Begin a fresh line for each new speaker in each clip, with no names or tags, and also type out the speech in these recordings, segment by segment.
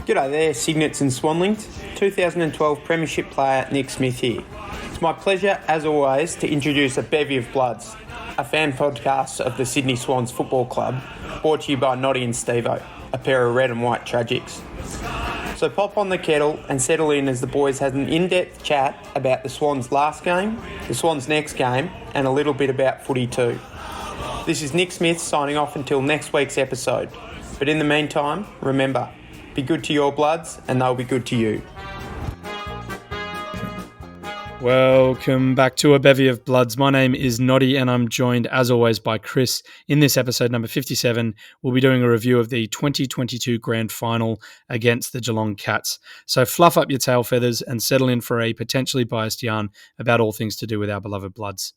G'day there, Cygnets and Swanlings. 2012 Premiership player Nick Smith here. It's my pleasure, as always, to introduce a bevy of bloods, a fan podcast of the Sydney Swans Football Club, brought to you by Noddy and Stevo, a pair of red and white tragics. So pop on the kettle and settle in as the boys had an in-depth chat about the Swans' last game, the Swans' next game, and a little bit about footy too. This is Nick Smith signing off until next week's episode. But in the meantime, remember, be good to your bloods and they'll be good to you.
Welcome back to a bevy of bloods. My name is Noddy and I'm joined as always by Chris. In this episode number 57, we'll be doing a review of the 2022 Grand Final against the Geelong Cats. So fluff up your tail feathers and settle in for a potentially biased yarn about all things to do with our beloved bloods.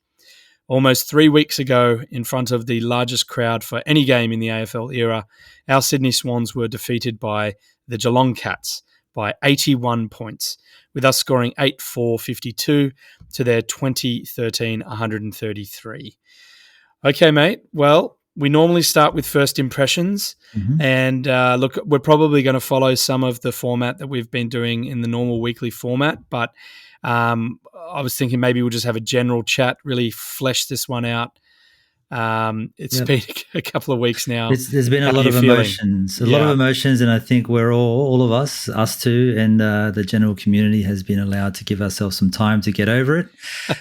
Almost 3 weeks ago, in front of the largest crowd for any game in the AFL era, our Sydney Swans were defeated by the Geelong Cats by 81 points, with us scoring 8-4-52 to their 2013 133. Okay, mate. Well, we normally start with first impressions. And look, we're probably going to follow some of the format that we've been doing in the normal weekly format, but I was thinking maybe we'll just have a general chat, really flesh this one out. It's been a couple of weeks now.
There's been a lot of emotions, and I think we're all of us two, and the general community has been allowed to give ourselves some time to get over it.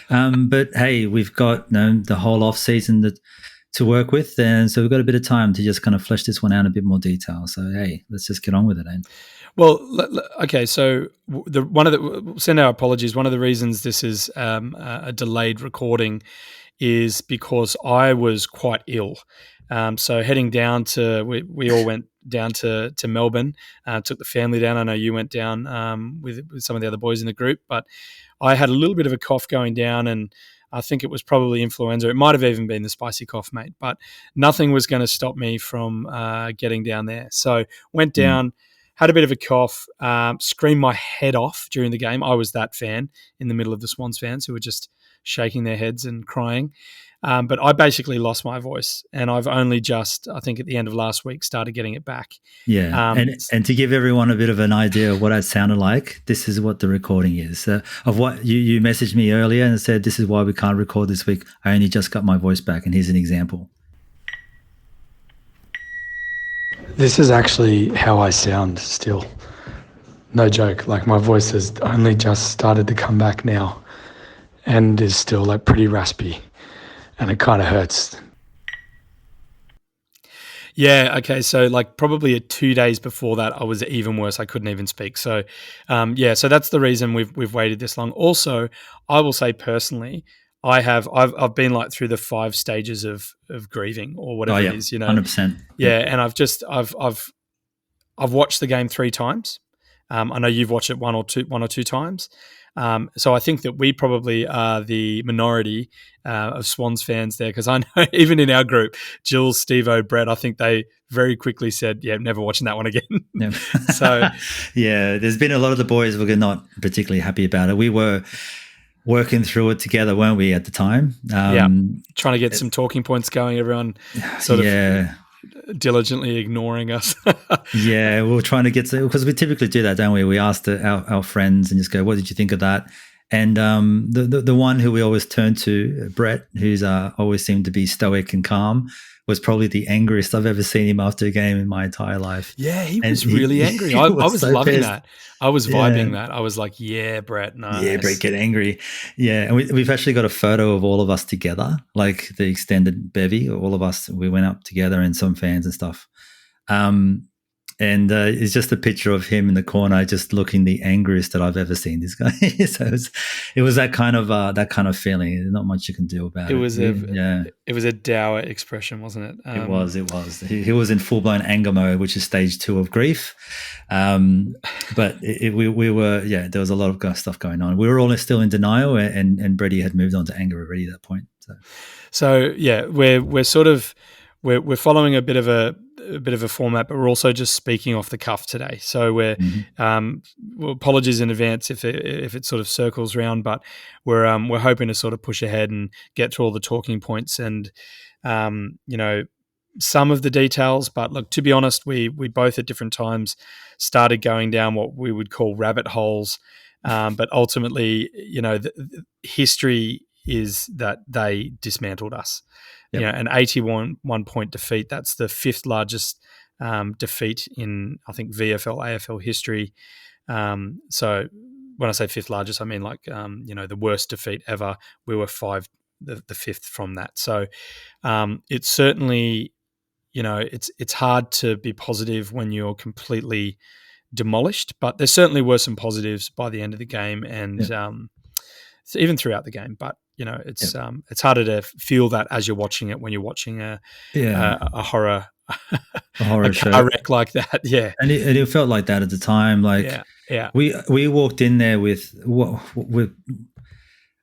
But hey, we've got the whole off season to work with, and so we've got a bit of time to just kind of flesh this one out in a bit more detail. So hey, let's just get on with it, eh?
Well, okay. So send our apologies. One of the reasons this is a delayed recording is because I was quite ill. So heading down we all went down to Melbourne, took the family down. I know you went down with some of the other boys in the group, but I had a little bit of a cough going down, and I think it was probably influenza. It might have even been the spicy cough, mate, but nothing was going to stop me from getting down there. So went down, had a bit of a cough, screamed my head off during the game. I was that fan in the middle of the Swans fans who were just shaking their heads and crying. But I basically lost my voice, and I've only just, I think at the end of last week, started getting it back.
Yeah, and to give everyone a bit of an idea of what I sounded like, this is what the recording is. Of what you messaged me earlier and said, this is why we can't record this week. I only just got my voice back, and here's an example.
This is actually how I sound still. No joke, like my voice has only just started to come back now and is still like pretty raspy, and it kind of hurts.
Yeah, okay, so like probably 2 days before that I was even worse. I couldn't even speak. So so that's the reason we've waited this long. Also, I will say personally, I've been like through the 5 stages of grieving or whatever it is,
100%.
Yeah, and I've watched the game 3 times. I know you've watched it one or two times. So I think that we probably are the minority of Swans fans there, because I know even in our group, Jill, Stevo, Brett, I think they very quickly said, yeah, never watching that one again.
Yeah.
So
yeah, there's been a lot of the boys were not particularly happy about it. We were working through it together, weren't we, at the time?
Trying to get some talking points going. Everyone sort of diligently ignoring us.
Yeah, we were trying to get because we typically do that, don't we? We ask our friends and just go, what did you think of that? And the one who we always turn to, Brett, who's always seemed to be stoic and calm, was probably the angriest I've ever seen him after a game in my entire life.
Yeah, he was really angry. I was so loving pissed. That. I was vibing that. I was like, yeah, Brett, nice.
Yeah, Brett, get angry. Yeah, and we've actually got a photo of all of us together, like the extended bevy, all of us. We went up together and some fans and stuff. And it's just a picture of him in the corner, just looking the angriest that I've ever seen this guy. So it was that kind of feeling. There's not much you can do about it.
It was a dour expression, wasn't it?
It was. He was in full blown anger mode, which is stage 2 of grief. But we were, there was a lot of stuff going on. We were all still in denial, and Brady had moved on to anger already at that point.
So we're following a bit of a format, but we're also just speaking off the cuff today. So we're apologies in advance if it sort of circles around, but we're hoping to sort of push ahead and get through all the talking points and some of the details, but look, to be honest, we both at different times started going down what we would call rabbit holes. But ultimately, the history is that they dismantled us.
Yep.
An 81 point defeat. That's the fifth largest defeat in, I think, VFL, AFL history. So when I say fifth largest, I mean the worst defeat ever. We were the fifth from that. So it's certainly, it's hard to be positive when you're completely demolished, but there certainly were some positives by the end of the game, and so even throughout the game. But it's harder to feel that as you're watching it when you're watching a horror
show
wreck like that. Yeah,
and it felt like that at the time. Like we walked in there with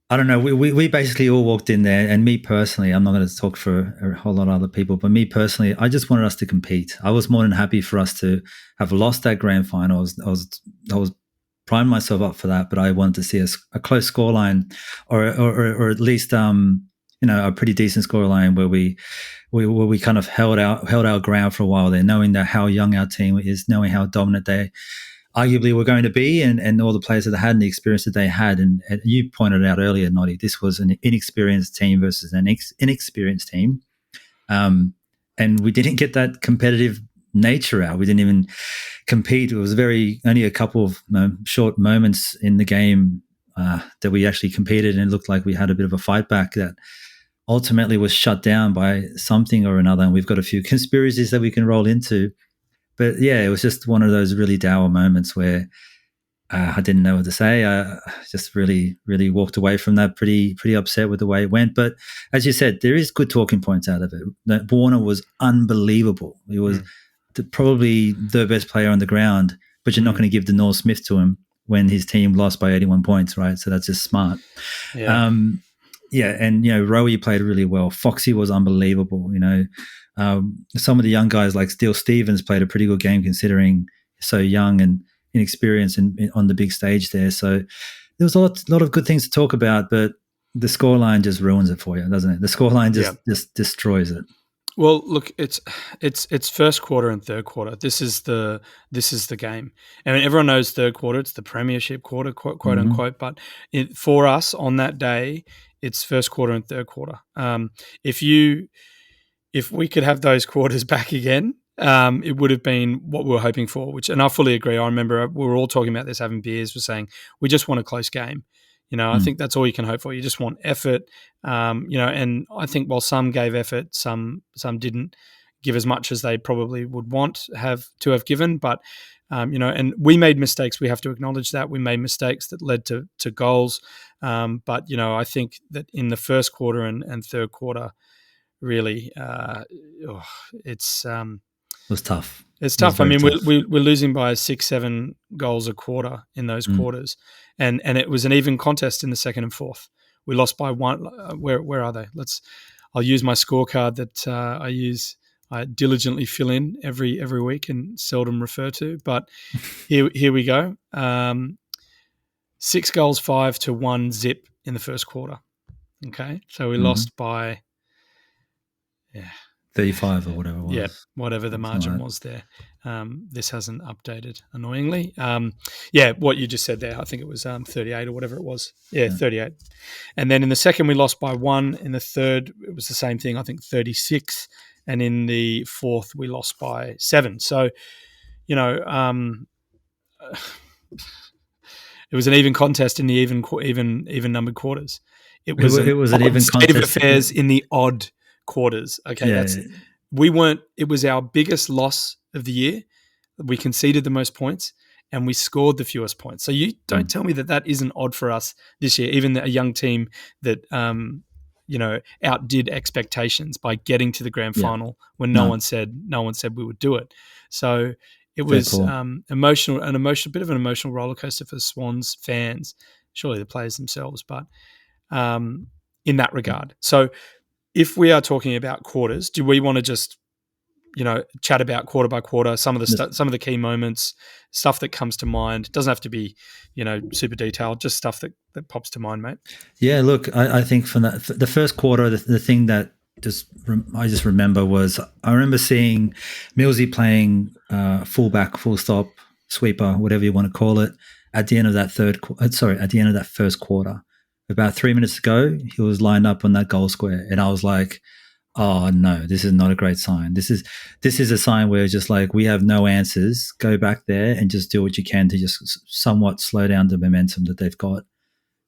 I don't know. We basically all walked in there, and me personally, I'm not going to talk for a whole lot of other people, but me personally, I just wanted us to compete. I was more than happy for us to have lost that grand final. I was priming myself up for that, but I wanted to see a close scoreline, or at least a pretty decent scoreline where we kind of held our ground for a while there, knowing that how young our team is, knowing how dominant they arguably were going to be, and all the players that had and the experience that they had. And you pointed out earlier, Noddy, this was an inexperienced team versus an inexperienced team. And we didn't get that competitive nature out. We didn't even compete. It was only a couple of short moments in the game that we actually competed, and it looked like we had a bit of a fight back that ultimately was shut down by something or another. And we've got a few conspiracies that we can roll into. But yeah, it was just one of those really dour moments where I didn't know what to say. I just really, really walked away from that pretty upset with the way it went. But as you said, there is good talking points out of it. That Warner was unbelievable. He was probably the best player on the ground, but you're not going to give Denor Smith to him when his team lost by 81 points, right? So that's just smart.
Yeah.
And Rowie played really well. Foxy was unbelievable. Some of the young guys like Steele Stevens played a pretty good game considering so young and inexperienced on the big stage there. So there was a lot of good things to talk about, but the scoreline just ruins it for you, doesn't it? The scoreline just destroys it.
Well, look, it's first quarter and third quarter. This is the game. I mean, everyone knows third quarter. It's the premiership quarter, quote unquote. But for us on that day, it's first quarter and third quarter. If we could have those quarters back again, it would have been what we were hoping for. And I fully agree. I remember we were all talking about this, having beers, we're saying we just want a close game. I think that's all you can hope for. You just want effort, and I think while some gave effort, some didn't give as much as they probably would want to have given. But, and we made mistakes. We have to acknowledge that. We made mistakes that led to goals. But, I think that in the first quarter and third quarter, really, it
was tough.
It's tough. I mean, we're losing by 6-7 goals a quarter in those quarters, and it was an even contest in the second and fourth. We lost by one. Where are they? I'll use my scorecard that I diligently fill in every week and seldom refer to. But here we go. 6 goals, 5-1 zip in the first quarter. Okay, so we lost by
35 or whatever it was.
Yeah, whatever the margin was there. This hasn't updated, annoyingly. What you just said there, I think it was 38 or whatever it was. Yeah, 38. And then in the second, we lost by 1. In the third, it was the same thing, I think 36. And in the fourth, we lost by 7. So, it was an even contest in the even numbered quarters. It was
an even
state
contest
of affairs in the odd quarters. Okay, it was our biggest loss of the year. We conceded the most points and we scored the fewest points. So you don't tell me that isn't odd for us this year, even a young team that outdid expectations by getting to the grand final when no one said we would do it. So it was emotional, bit of an emotional roller coaster for the Swans fans, surely the players themselves, but in that regard. So if we are talking about quarters, do we want to just, chat about quarter by quarter, some of the key moments, stuff that comes to mind? It doesn't have to be, super detailed, just stuff that pops to mind, mate.
Yeah, look, I think from the first quarter, the thing that I just remember was I remember seeing Millsy playing fullback, full stop, sweeper, whatever you want to call it, at the end of that at the end of that first quarter. About 3 minutes ago, he was lined up on that goal square, and I was like, "Oh no, this is not a great sign. This is a sign where just like we have no answers. Go back there and just do what you can to just somewhat slow down the momentum that they've got."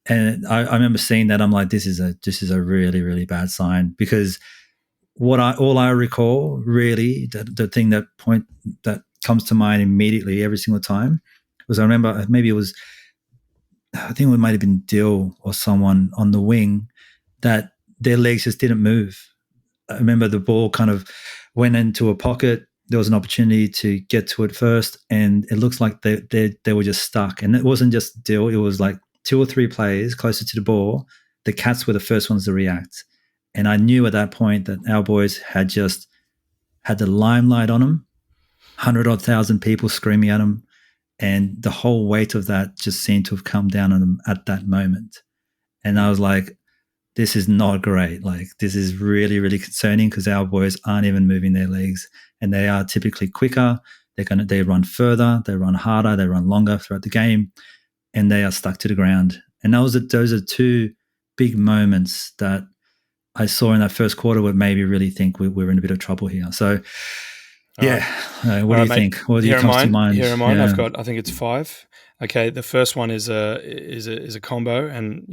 And I remember seeing that. I'm like, this is a really, really bad sign, because all I recall really, the thing that comes to mind immediately every single time was, I remember maybe it was, I think it might have been Dill or someone on the wing, that their legs just didn't move. I remember the ball kind of went into a pocket. There was an opportunity to get to it first, and it looks like they were just stuck. And it wasn't just Dill; it was like 2 or 3 players closer to the ball. The Cats were the first ones to react, and I knew at that point that our boys had just had the limelight on them, 100,000 people screaming at them, and the whole weight of that just seemed to have come down on them at that moment. And I was like, this is not great. Like, this is really, really concerning, because our boys aren't even moving their legs, and they are typically quicker. They run further, they run harder, they run longer throughout the game, and they are stuck to the ground. And those are 2 big moments that I saw in that first quarter would maybe really think we're in a bit of trouble here. So, yeah, what do you think? What do you comes to mind?
Here are mine.
Yeah.
I think it's 5. Okay, the first one is a combo, and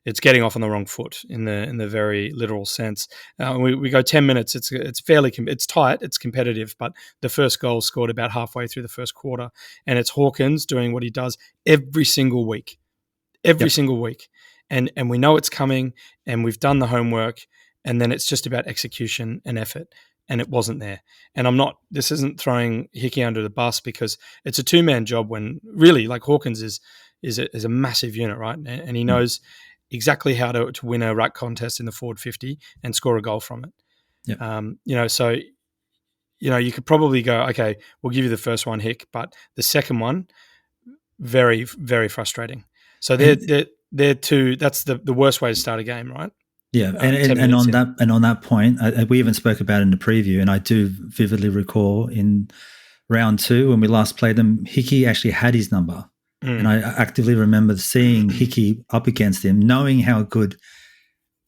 it's getting off on the wrong foot in the very literal sense. We go 10 minutes. It's fairly it's tight. It's competitive, but the first goal scored about halfway through the first quarter, and it's Hawkins doing what he does every single week, single week, and we know it's coming, and we've done the homework, and then it's just about execution and effort. And it wasn't there. And this isn't throwing Hickey under the bus, because it's a 2-man job, when really, like, Hawkins is a massive unit, right? And he knows exactly how to win a ruck contest in the forward 50 and score a goal from it.
Yep.
So, you could probably go, okay, we'll give you the first one, Hick, but the second one, very, very frustrating. So they're 2. That's the worst way to start a game, right?
Yeah, and on that point, we even spoke about it in the preview, and I do vividly recall in round 2 when we last played them, Hickey actually had his number, and I actively remember seeing Hickey up against him, knowing how good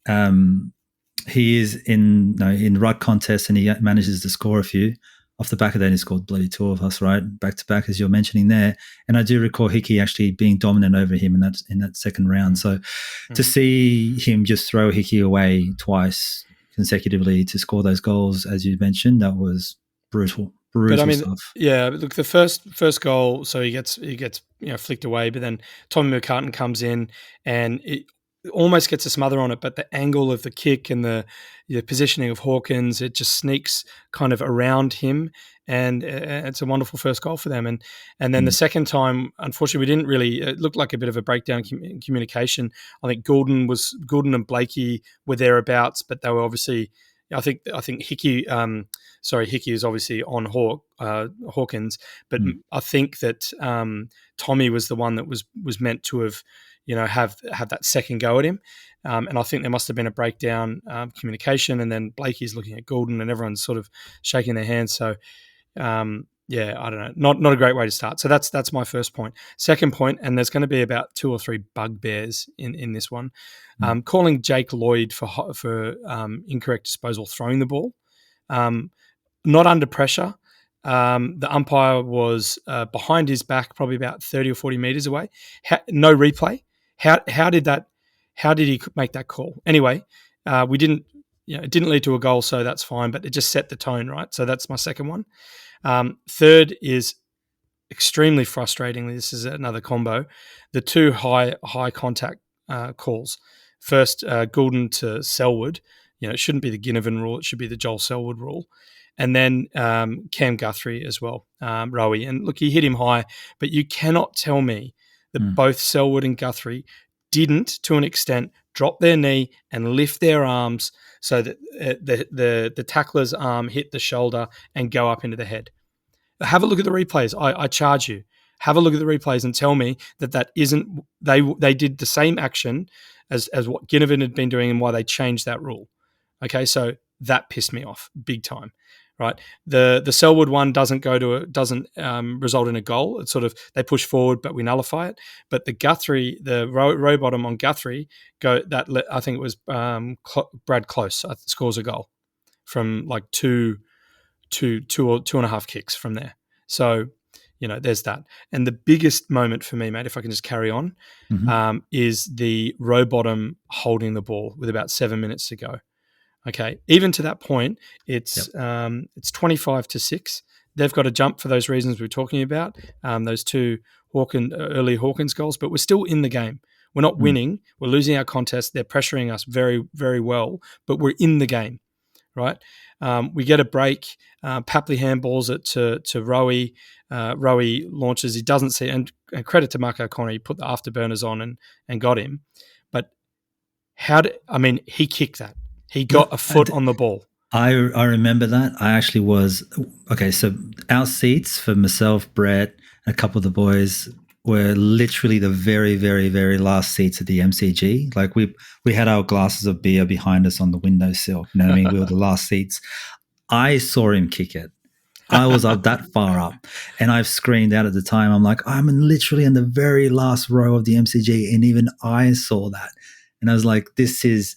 he is in ruck contests, and he manages to score a few. Off the back of that, he scored bloody 2 of us, right, back to back, as you're mentioning there. And I do recall Hickey actually being dominant over him in that second round. So to see him just throw Hickey away twice consecutively to score those goals, as you mentioned, that was brutal. But I mean, stuff.
Yeah, look, the first goal, so he gets flicked away, but then Tommy McCartan comes in, and it almost gets a smother on it, but the angle of the kick and the positioning of Hawkins, it just sneaks kind of around him, and it's a wonderful first goal for them. And then the second time, unfortunately, we didn't really. It looked like a bit of a breakdown in communication. I think Goulden and Blakey were thereabouts, but they were obviously. I think Hickey. Hickey is obviously on Hawkins, but I think that Tommy was the one that was meant to have. Have that second go at him. And I think there must have been a breakdown communication, and then Blakey's looking at Goulden, and everyone's sort of shaking their hands. So, I don't know, not a great way to start. So that's my first point. Second point, and there's going to be about 2 or 3 bugbears in this one. Calling Jake Lloyd for incorrect disposal, throwing the ball, not under pressure. The umpire was behind his back, probably about 30 or 40 meters away. No replay. How did he make that call? Anyway, we didn't. It didn't lead to a goal, so that's fine. But it just set the tone, right? So that's my second one. Third is extremely frustrating. This is another combo. The 2 high contact calls. First, Goulden to Selwood. It shouldn't be the Ginnivan rule. It should be the Joel Selwood rule. And then Cam Guthrie as well, Rowie. And look, he hit him high, but you cannot tell me that both Selwood and Guthrie didn't, to an extent, drop their knee and lift their arms so that the tackler's arm hit the shoulder and go up into the head. Have a look at the replays. I charge you. Have a look at the replays and tell me that isn't they did the same action as what Ginnivan had been doing, and why they changed that rule. Okay, so that pissed me off big time. Right, the Selwood one doesn't result in a goal. It's sort of they push forward, but we nullify it. But the Guthrie, the row bottom on Guthrie, I think it was Brad Close scores a goal from like two and a half kicks from there. So there's that. And the biggest moment for me, mate, if I can just carry on, is the row bottom holding the ball with about 7 minutes to go. Okay, even to that point, it's 25-6. They've got to jump for those reasons we're talking about, those two early Hawkins goals, but we're still in the game. We're not winning. We're losing our contest. They're pressuring us very, very well, but we're in the game, right? We get a break. Papley handballs it to Rowie. Rowie launches. He doesn't see, and credit to Mark O'Connor, he put the afterburners on and got him. But he kicked that. He got a foot on the ball.
I remember that. I actually was okay. So our seats for myself, Brett, and a couple of the boys were literally the very, very, very last seats at the MCG. Like we had our glasses of beer behind us on the windowsill. You know what I mean? We were the last seats. I saw him kick it. I was up that far up, and I've screamed out at the time. I'm like, I'm literally in the very last row of the MCG, and even I saw that, and I was like, this is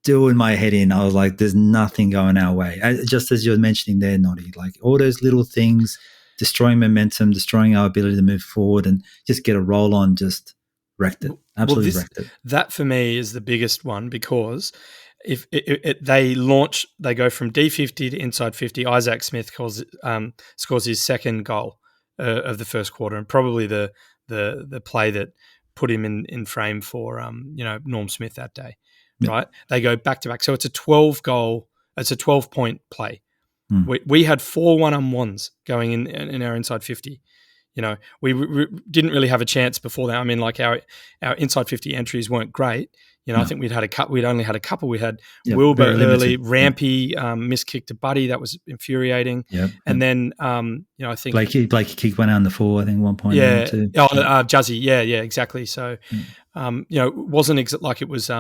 doing my head in. I was like, there's nothing going our way. Just as you were mentioning there, Noddy, like all those little things, destroying momentum, destroying our ability to move forward and just get a roll on, just wrecked it. Absolutely wrecked it.
That for me is the biggest one, because if they launch, they go from D50 to inside 50. Isaac Smith scores his second goal of the first quarter, and probably the play that put him in frame for Norm Smith that day. Right, they go back to back, so it's a 12-point play. We had 4 1-on-1s going in our inside 50. We didn't really have a chance before that. I mean, like our inside 50 entries weren't great. I think we'd only had a couple. We had Wilbur early, Rampy miskicked to Buddy, that was infuriating. And then I think
Blakey kicked one out on the 4, I think, 1 point.
Juzzy, yeah, exactly. So it wasn't like it was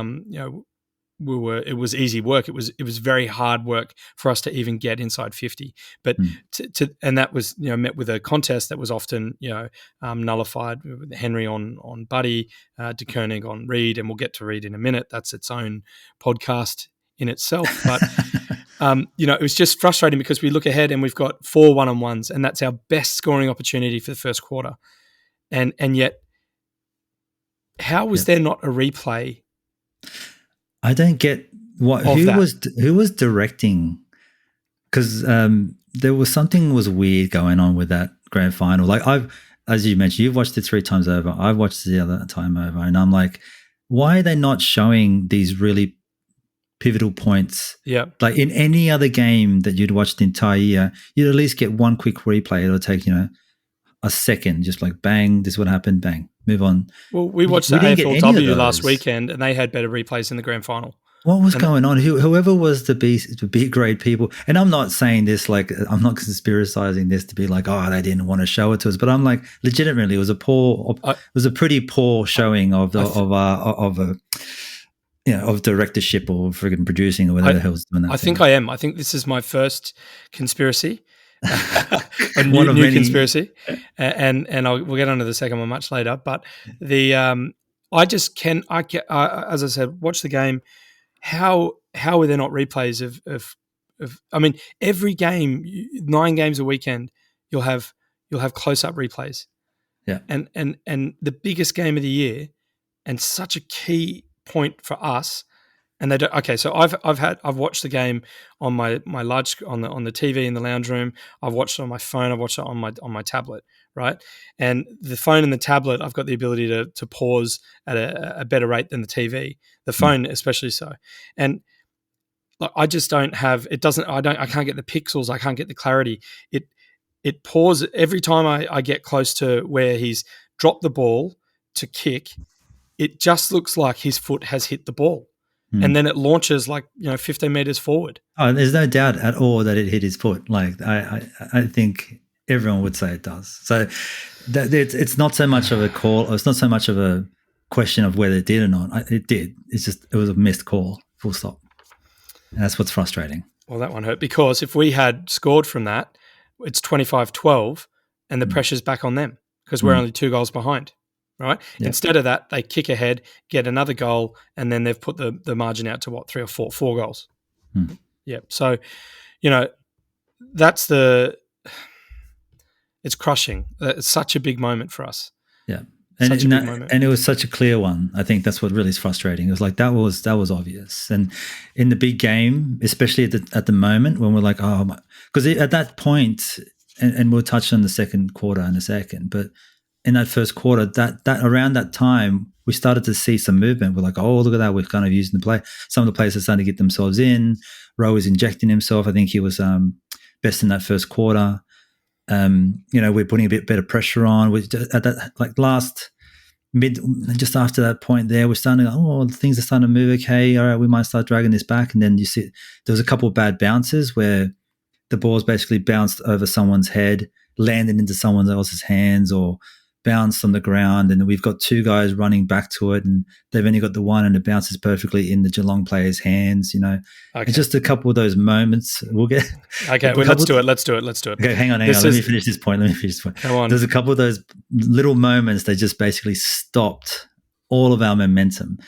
it was easy work. It was very hard work for us to even get inside 50. But and that was met with a contest that was often nullified, with Henry on Buddy, De Koenig on Reed, and we'll get to Reed in a minute. That's its own podcast in itself. But it was just frustrating because we look ahead and we've got 4 1-on-1s, and that's our best scoring opportunity for the first quarter, and yet how was there not a replay?
I don't get who was directing, because there was something was weird going on with that grand final. Like as you mentioned, you've watched it 3 times over. I've watched it the other time over, and I'm like, why are they not showing these really pivotal points?
Yeah,
like in any other game that you'd watched the entire year, you'd at least get one quick replay. It'll take a second, just like bang, this is what happened, bang, move on.
Well, we watched the AFLW last weekend, and they had better replays in the grand final.
What was going on? Whoever was the B grade people, and I'm not saying this like, I'm not conspiracizing this to be like, oh, they didn't want to show it to us, but I'm like, legitimately, it was a pretty poor showing of directorship or friggin' producing or whatever the hell's doing that.
I think I am. I think this is my first conspiracy. A new conspiracy, and we'll get onto the second one much later. But as I said, watch the game. How are there not replays of I mean, every game, 9 games a weekend, you'll have close up replays.
Yeah,
and the biggest game of the year, and such a key point for us. And they don't. Okay, so I've watched the game on my large on the TV in the lounge room. I've watched it on my phone. I've watched it on my tablet, right? And the phone and the tablet, I've got the ability to pause at a better rate than the TV. The phone, especially so. And I just don't have. It doesn't. I can't get the pixels. I can't get the clarity. It pauses every time I get close to where he's dropped the ball to kick. It just looks like his foot has hit the ball. And then it launches 15 meters forward. Oh,
there's no doubt at all that it hit his foot. Like I think everyone would say it does. So it's not so much of a call. It's not so much of a question of whether it did or not. It did. It was a missed call. Full stop. And that's what's frustrating.
Well, that one hurt because if we had scored from that, it's 25-12 and the pressure's back on them because we're only 2 goals behind, right?
Yep.
Instead of that, they kick ahead, get another goal, and then they've put the margin out to 3 or 4 goals. Yeah. So, it's crushing. It's such a big moment for us.
Yeah. And it was such a clear one. I think that's what really is frustrating. It was like that was obvious. And in the big game, especially at the moment when we're like, because at that point, and we'll touch on the second quarter in a second, but in that first quarter, that around that time, we started to see some movement. We're like, oh, look at that. We're kind of using the play. Some of the players are starting to get themselves in. Rowe is injecting himself. I think he was best in that first quarter. We're putting a bit better pressure on. We at that just after that point there, we're starting to go, things are starting to move. Okay, all right, we might start dragging this back. And then you see there was a couple of bad bounces where the ball's basically bounced over someone's head, landed into someone else's hands, or bounced on the ground. And we've got 2 guys running back to it, and they've only got the one, and it bounces perfectly in the Geelong player's hands.
Okay.
And just a couple of those moments. We'll get
okay. Well, let's do it. Okay,
hang on. Let me finish this point.
Come on.
There's a couple of those little moments that just basically stopped all of our momentum.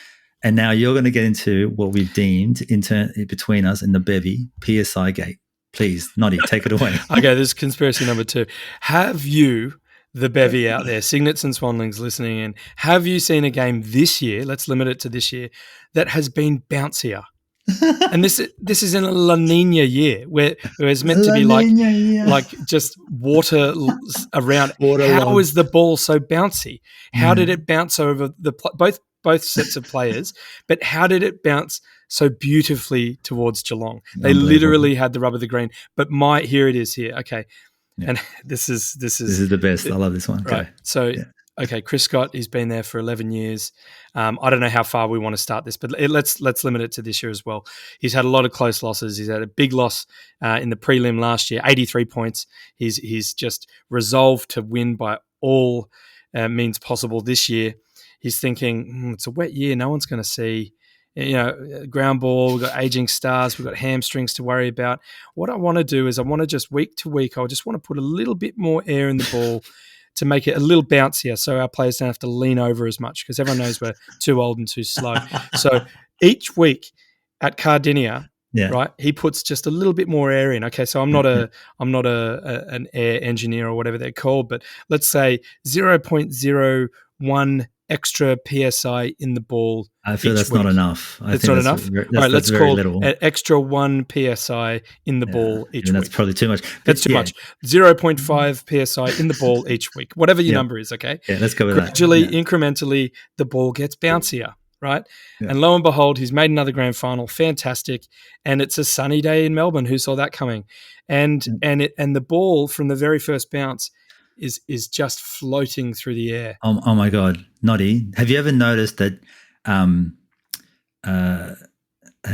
And now you're going to get into what we've deemed between us and the bevy, PSI gate. Please, Noddy, take it away.
Okay, this is conspiracy number 2. Have you, the bevy out there, Signets and Swanlings listening in, have you seen a game this year, let's limit it to this year, that has been bouncier? And this is in a La Nina year where it's meant to be like just water around. How is the ball so bouncy? How did it bounce over both sets of players? But how did it bounce so beautifully towards Geelong? They literally had the rub of the green. But here it is here. Okay. Yeah. And this is
the best. I love this one.
Right. So, okay, Chris Scott, he's been there for 11 years. I don't know how far we want to start this, but let's limit it to this year as well. He's had a lot of close losses. He's had a big loss in the prelim last year, 83 points. He's just resolved to win by all means possible this year. He's thinking, it's a wet year. No one's going to see. Ground ball, we've got aging stars, we've got hamstrings to worry about. What I want to do is I want to just week to week, I just want to put a little bit more air in the ball to make it a little bouncier so our players don't have to lean over as much because everyone knows we're too old and too slow. So each week at Cardinia, right, he puts just a little bit more air in. Okay, so I'm not an air engineer or whatever they're called, but let's say 0.01 extra PSI in the ball.
I feel that's not enough.
That's not enough? All right, let's call an extra 1 PSI in the ball each week.
That's probably too much.
That's too much. 0.5 PSI in the ball each week, whatever your number is, okay?
Yeah, let's go with
Gradually, incrementally, the ball gets bouncier, right? Yeah. And lo and behold, he's made another grand final. Fantastic. And it's a sunny day in Melbourne. Who saw that coming? And the ball from the very first bounce is just floating through the air.
Oh my God, Noddy, have you ever noticed that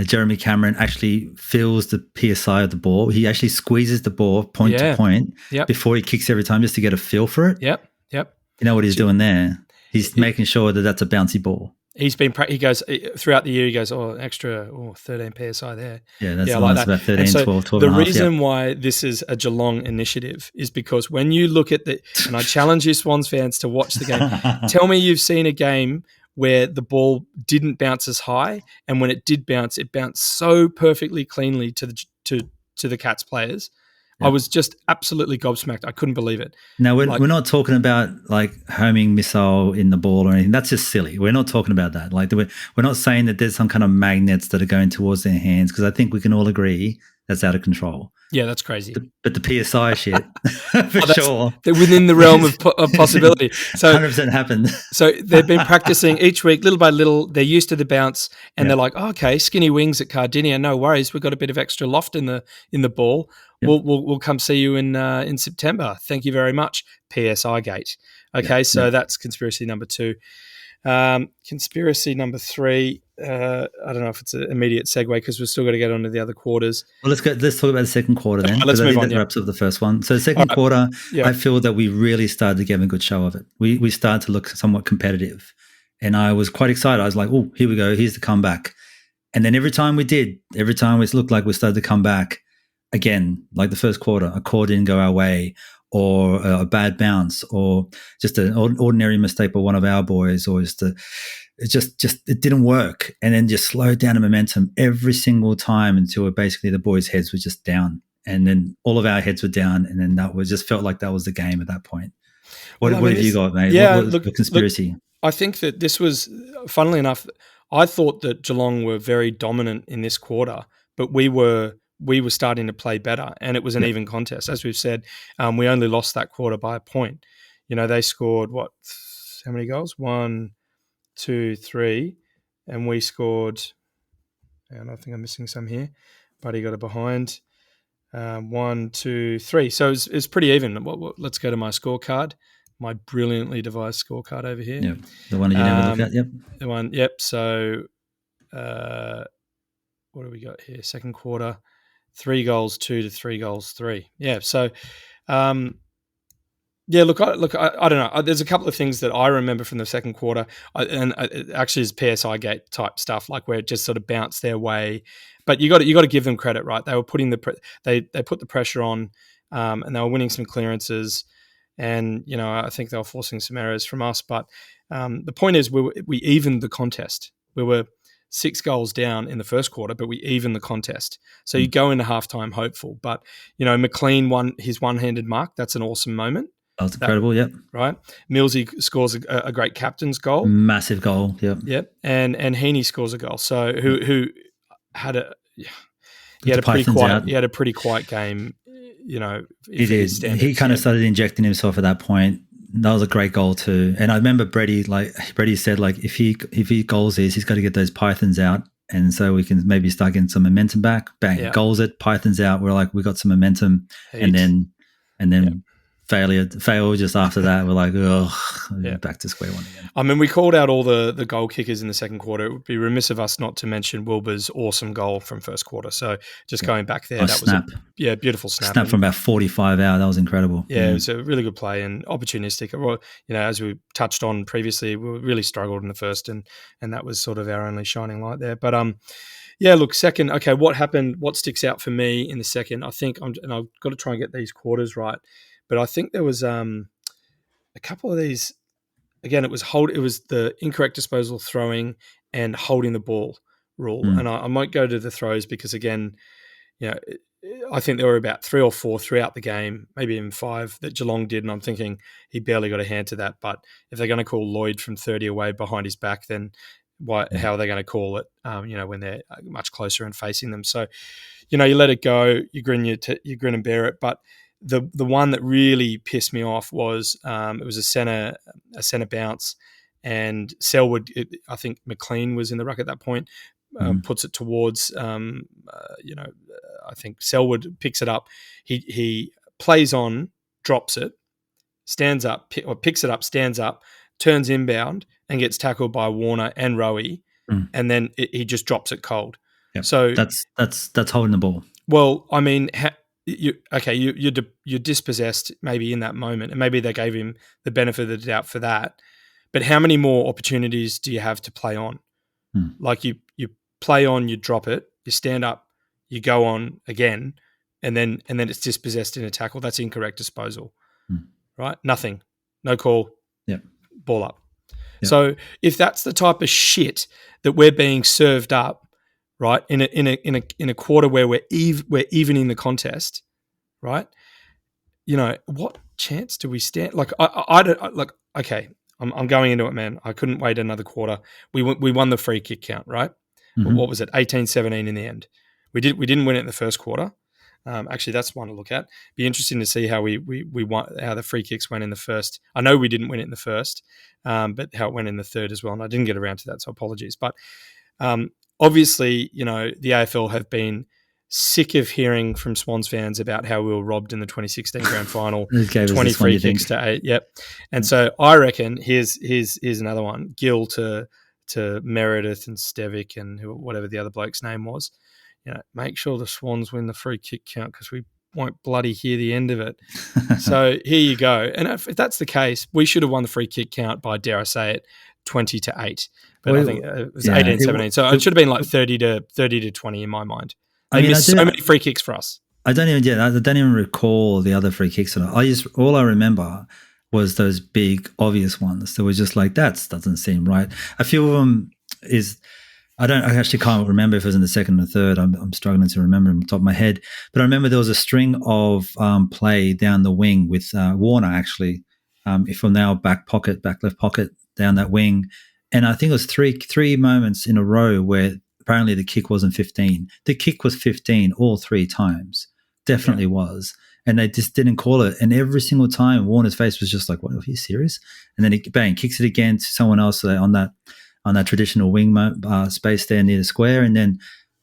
Jeremy Cameron actually feels the PSI of the ball? He actually squeezes the ball point to point before he kicks every time just to get a feel for it.
Yep.
You know what he's doing there? He's making sure that that's a bouncy ball.
He goes throughout the year. He goes, extra 13 PSI there.
Yeah, that's about 13,
so
12
the
and a half.
reason why this is a Geelong initiative is because when you look at and I challenge you Swans fans to watch the game, tell me you've seen a game where the ball didn't bounce as high, and when it did bounce, it bounced so perfectly cleanly to the Cats players. Yeah. I was just absolutely gobsmacked. I couldn't believe it.
Now, we're not talking about like homing missile in the ball or anything. That's just silly. We're not talking about that. Like we're not saying that there's some kind of magnets that are going towards their hands, because I think we can all agree that's out of control.
Yeah, that's crazy.
But the PSI shit, sure.
They're within the realm of possibility. So
100% happened.
So they've been practicing each week, little by little. They're used to the bounce, and they're like, okay, skinny wings at Cardinia, no worries. We've got a bit of extra loft in the ball. Yep. We'll come see you in September. Thank you very much. PSI gate. Okay, so that's conspiracy number 2. Conspiracy number 3. I don't know if it's an immediate segue because we've still got to get on to the other quarters.
Well, let's talk about the second quarter then.
Let's move on.
That wraps up the first one. So the second quarter, I feel that we really started to give a good show of it. We started to look somewhat competitive, and I was quite excited. I was like, oh, here we go. Here's the comeback. And then every time we looked like we started to come back again, like the first quarter, a call didn't go our way, or a bad bounce, or just an ordinary mistake by one of our boys, or it didn't work. And then just slowed down the momentum every single time until basically the boys' heads were just down. And then all of our heads were down. And then just felt like that was the game at that point. What have you got, mate?
Yeah,
what was the conspiracy?
Look, I think that this was, funnily enough, I thought that Geelong were very dominant in this quarter, but we were starting to play better, and it was an even contest. As we've said, we only lost that quarter by a point. They scored, how many goals? 1, 2, 3, and we scored, and I think I'm missing some here, Buddy got it behind. 1, 2, 3. So it's pretty even. Let's go to my scorecard. My brilliantly devised scorecard over here.
Yep, the one that you never look at. Yep,
the one. Yep. So, what do we got here? Second quarter, 3 goals 2 to 3 goals 3. Yeah. So, Look, I don't know. There's a couple of things that I remember from the second quarter, and it actually is PSI gate type stuff, like where it just sort of bounced their way. But you got to give them credit, right? They were putting they put the pressure on, and they were winning some clearances, and I think they were forcing some errors from us. But the point is, we evened the contest. We were 6 goals down in the first quarter, but we evened the contest. So you go into halftime hopeful. But McLean won his one-handed mark. That's an awesome moment.
That was incredible, yep.
Right. Millsy scores a great captain's goal.
Massive goal, yep.
Yep. And Heaney scores a goal. So who had he had a pretty quiet game,
He did. He kind of started injecting himself at that point. That was a great goal too. And I remember Brady said, if he goals this, he's got to get those Pythons out. And so we can maybe start getting some momentum back. Bang, goals it, Pythons out. We're like, we got some momentum. And then fail just after that. We're like, back to square one again.
I mean, we called out all the goal kickers in the second quarter. It would be remiss of us not to mention Wilbur's awesome goal from first quarter. So just going back there, that
snap.
Was a beautiful snap.
Snap from about 45 out. That was incredible.
Yeah, it was a really good play and opportunistic. As we touched on previously, we really struggled in the first, and that was sort of our only shining light there. But second, okay, what happened? What sticks out for me in the second? I think, and I've got to try and get these quarters right. But I think there was a couple of these. Again, it was the incorrect disposal, throwing, and holding the ball rule. And I might go to the throws because, again, I think there were about 3 or 4 throughout the game, maybe even 5 that Geelong did, and I'm thinking he barely got a hand to that. But if they're going to call Lloyd from 30 away behind his back, then how are they going to call it? When they're much closer and facing them. So, you let it go, you grin and bear it, but. The one that really pissed me off was it was a centre bounce, and Selwood, I think McLean was in the ruck at that point, puts it towards I think Selwood picks it up. He plays on, drops it, stands up, picks it up, stands up, turns inbound, and gets tackled by Warner and Rowie, and then he just drops it cold.
Yep.
So
that's holding the ball.
Well, I mean. You're dispossessed maybe in that moment, and maybe they gave him the benefit of the doubt for that. But how many more opportunities do you have to play on? Like you play on, you drop it, you stand up, you go on again, and then it's dispossessed in a tackle. That's incorrect disposal, right? Nothing, no call, ball up. Yep. So if that's the type of shit that we're being served up. Right, in a quarter where we're evening the contest, right? What chance do we stand? Like I don't like. Okay, I'm going into it, man. I couldn't wait another quarter. We won the free kick count, right? Mm-hmm. What was it? 18-17 in the end. We didn't win it in the first quarter. Actually, that's one to look at. Be interesting to see how we won, how the free kicks went in the first. I know we didn't win it in the first, but how it went in the third as well. And I didn't get around to that, so apologies. But obviously, the AFL have been sick of hearing from Swans fans about how we were robbed in the 2016 grand final, 20 free kicks to 8. Yep. And so I reckon here's another one. GEEL to Meredith and Stevic and whatever the other bloke's name was. Make sure the Swans win the free kick count because we won't bloody hear the end of it. So here you go. And if that's the case, we should have won the free kick count by, dare I say it, 20-8. But
Well,
I think it was 18-17. So it should have been like 30-20 in my mind. They missed so many free kicks for us.
I don't even recall the other free kicks. All I remember was those big obvious ones. That was just like, that doesn't seem right. A few of them I actually can't remember if it was in the second or third. I'm struggling to remember on the top of my head. But I remember there was a string of play down the wing with Warner, actually, from now back left pocket, down that wing. And I think it was three moments in a row where apparently the kick wasn't 15. The kick was 15 all three times. Definitely was. And they just didn't call it. And every single time, Warner's face was just like, what, are you serious? And then he, bang, kicks it again to someone else on that traditional wing space there near the square, and then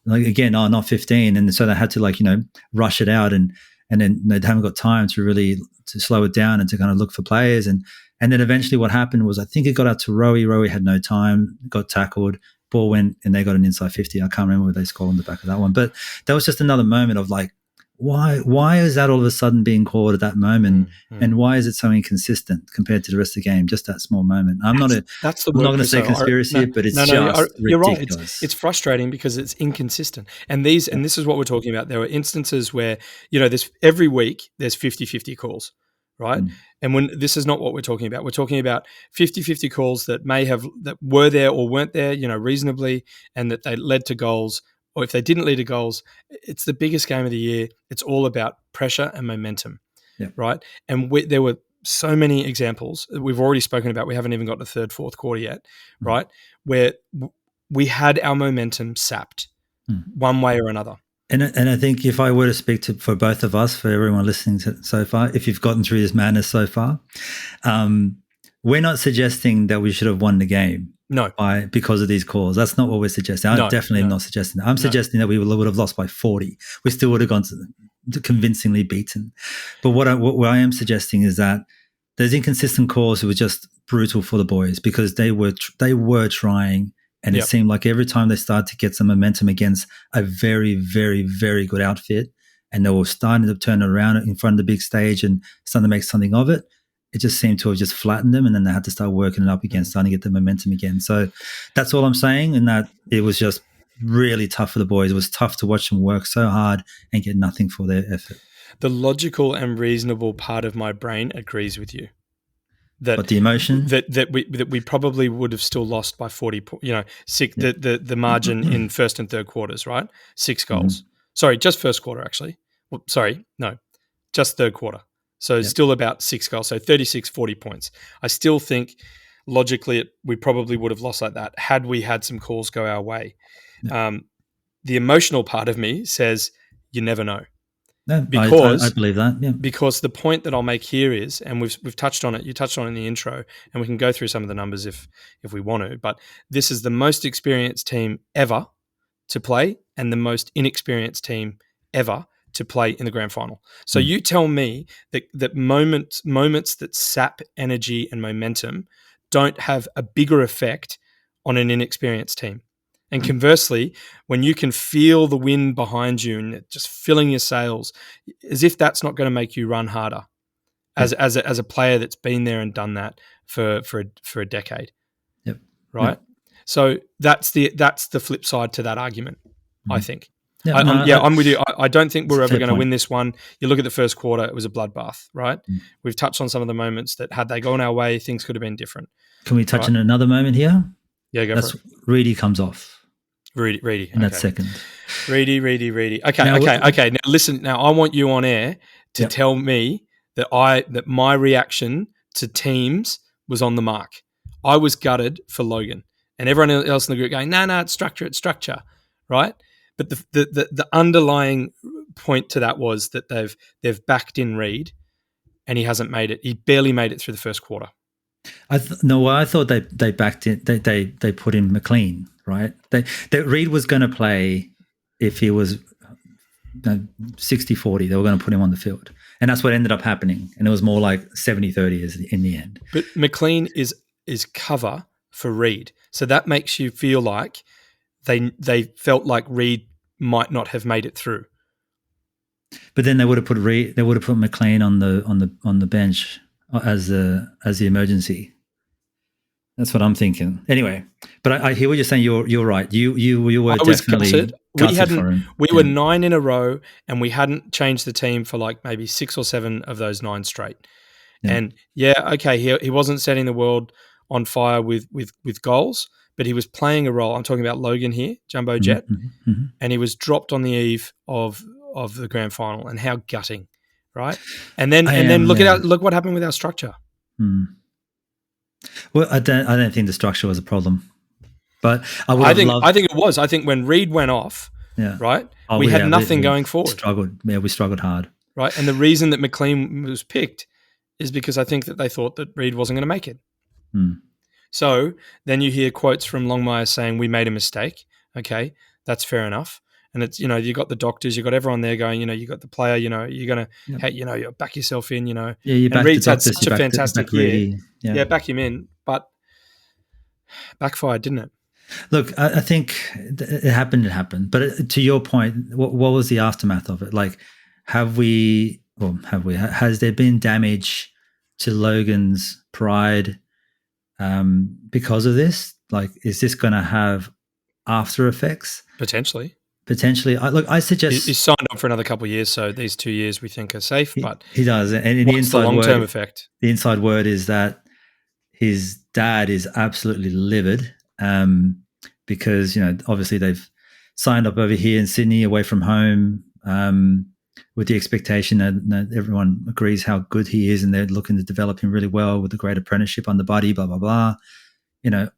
like again, not 15, and so they had to rush it out, and then they haven't got time to slow it down and to kind of look for players, and then eventually what happened was I think it got out to Rowie had no time, got tackled, ball went, and they got an inside 50. I can't remember what they scored on the back of that one, but that was just another moment of like, why is that all of a sudden being called at that moment, and why is it so inconsistent compared to the rest of the game? Just that small moment. I'm not going to say conspiracy, but it's just
you're right.
ridiculous.
It's frustrating because it's inconsistent. And this is what we're talking about. There were instances where this every week there's 50-50 calls, right? And when this is not what we're talking about. We're talking about 50-50 calls that were there or weren't there, reasonably, and that they led to goals. Or if they didn't lead to goals, it's the biggest game of the year. It's all about pressure and momentum, right? And there were so many examples that we've already spoken about. We haven't even got to third, fourth quarter yet, right? Where we had our momentum sapped one way or another.
And I think if I were to speak for both of us, for everyone listening so far, if you've gotten through this madness so far, we're not suggesting that we should have won the game.
No,
because of these calls. That's not what we're suggesting. I'm definitely not suggesting that. I'm suggesting that we would have lost by 40. We still would have gone to convincingly beaten. But what I am suggesting is that those inconsistent calls were just brutal for the boys because they were trying, and it seemed like every time they started to get some momentum against a very, very, very good outfit, and they were starting to turn around in front of the big stage and starting to make something of it, it just seemed to have just flattened them, and then they had to start working it up again, starting to get the momentum again. So that's all I'm saying, and that it was just really tough for the boys. It was tough to watch them work so hard and get nothing for their effort.
The logical and reasonable part of my brain agrees with you.
But the emotion
that we probably would have still lost by 40. The margin in first and third quarters, right? 6 goals. Sorry, just first quarter actually. Well, sorry, no, just third quarter. So still about 6 goals, so 36, 40 points. I still think logically we probably would have lost like that had we had some calls go our way. The emotional part of me says you never know.
No, because I believe that. Yeah.
Because the point that I'll make here is, and we've touched on it. You touched on it in the intro, and we can go through some of the numbers if we want to. But this is the most experienced team ever to play, and the most inexperienced team ever to play in the grand final. So you tell me that moments that sap energy and momentum don't have a bigger effect on an inexperienced team. And conversely, when you can feel the wind behind you and just filling your sails, as if that's not going to make you run harder as a player that's been there and done that for a decade.
Yep.
Right?
Yep.
So that's the flip side to that argument, I think.
Yeah,
I'm with you. I don't think we're ever going to win this one. You look at the first quarter, it was a bloodbath, right? We've touched on some of the moments that had they gone our way, things could have been different.
Can we touch on another moment here?
Yeah, go for it.
Reedy comes off.
Reedy.
In that second.
Reedy. Okay. Now listen, I want you on air to tell me that my reaction to teams was on the mark. I was gutted for Logan. And everyone else in the group going, no, it's structure, right? But the underlying point to that was that they've backed in Reed, and he hasn't made it. He barely made it through the first quarter.
I thought they backed in. They put in McLean, right? That Reed was going to play if he was 60-40. They were going to put him on the field, and that's what ended up happening. And it was more like 70-30 in the end.
But McLean is cover for Reed, so that makes you feel like they felt like Reed might not have made it through.
But then they would have put McLean on the bench as the emergency. That's what I'm thinking. Anyway, but I hear what you're saying. You're right. You were
I was
definitely
gutted.
gutted for him.
We were 9 in a row, and we hadn't changed the team for like maybe 6 or 7 of those 9 straight.
Yeah.
And okay, he wasn't setting the world on fire with goals, but he was playing a role. I'm talking about Logan here, Jumbo Jet, and he was dropped on the eve of the grand final. And how gutting, right? And then look what happened with our structure.
Well, I don't think the structure was a problem, but I think
it was. I think when Reed went off, right, we had nothing going forward.
We struggled hard,
right? And the reason that McLean was picked is because I think that they thought that Reed wasn't going to make it. So then you hear quotes from Longmire saying we made a mistake. Okay, that's fair enough. And it's, you got the doctors, you got everyone there going, you got the player, you're going to, you back yourself in,
Yeah, you back
and Reed's
the
had
doctors,
such a fantastic year.
Yeah,
back him in, but backfired, didn't it?
Look, I think it happened. But to your point, what was the aftermath of it? Like, has there been damage to Logan's pride because of this? Like, is this going to have after effects?
Potentially.
I suggest
he's signed on for another couple of years, so these 2 years we think are safe. But
he does, and
what's the long-term effect?
The inside word is that his dad is absolutely livid because obviously they've signed up over here in Sydney, away from home, with the expectation that everyone agrees how good he is, and they're looking to develop him really well with a great apprenticeship on the buddy, blah blah blah.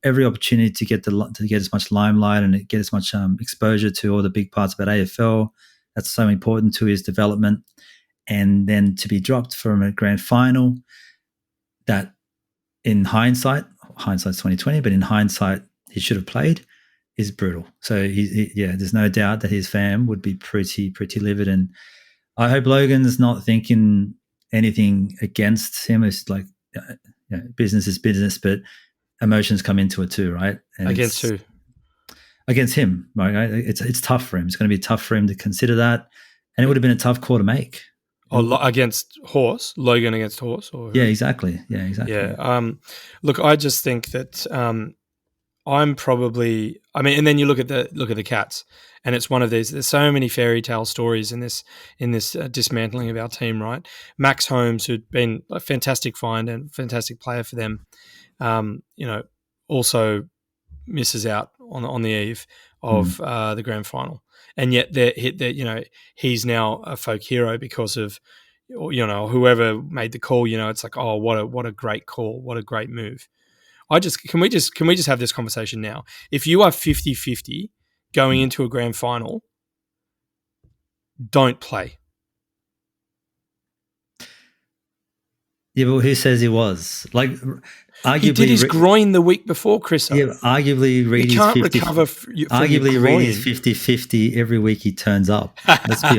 Every opportunity to get as much limelight and get as much exposure to all the big parts about AFL. That's so important to his development. And then to be dropped from a grand final, that in hindsight's 2020, but in hindsight he should have played, is brutal. So there's no doubt that his fam would be pretty livid. And I hope Logan's not thinking anything against him. It's like business is business, but emotions come into it too, right? And
against who?
Against him, right? It's tough for him. It's going to be tough for him to consider that, and it would have been a tough call to make.
Against Horse, Logan against Horse, or
yeah, exactly.
Yeah. Look, I just think that I'm probably. I mean, and then you look at the Cats, and it's one of these. There's so many fairy tale stories in this dismantling of our team, right? Max Holmes, who'd been a fantastic find and fantastic player for them. Also misses out on the eve of the grand final, and yet he's now a folk hero because of whoever made the call. It's like, oh, what a great call, what a great move. Can we just have this conversation now? If you are 50-50 going into a grand final, don't play.
Yeah, but who says he was? Like, arguably,
he did his groin the week before, Chris.
Yeah, arguably, Reed
you can't recover from
arguably, Reed is 50-50 every week he turns up. Let's be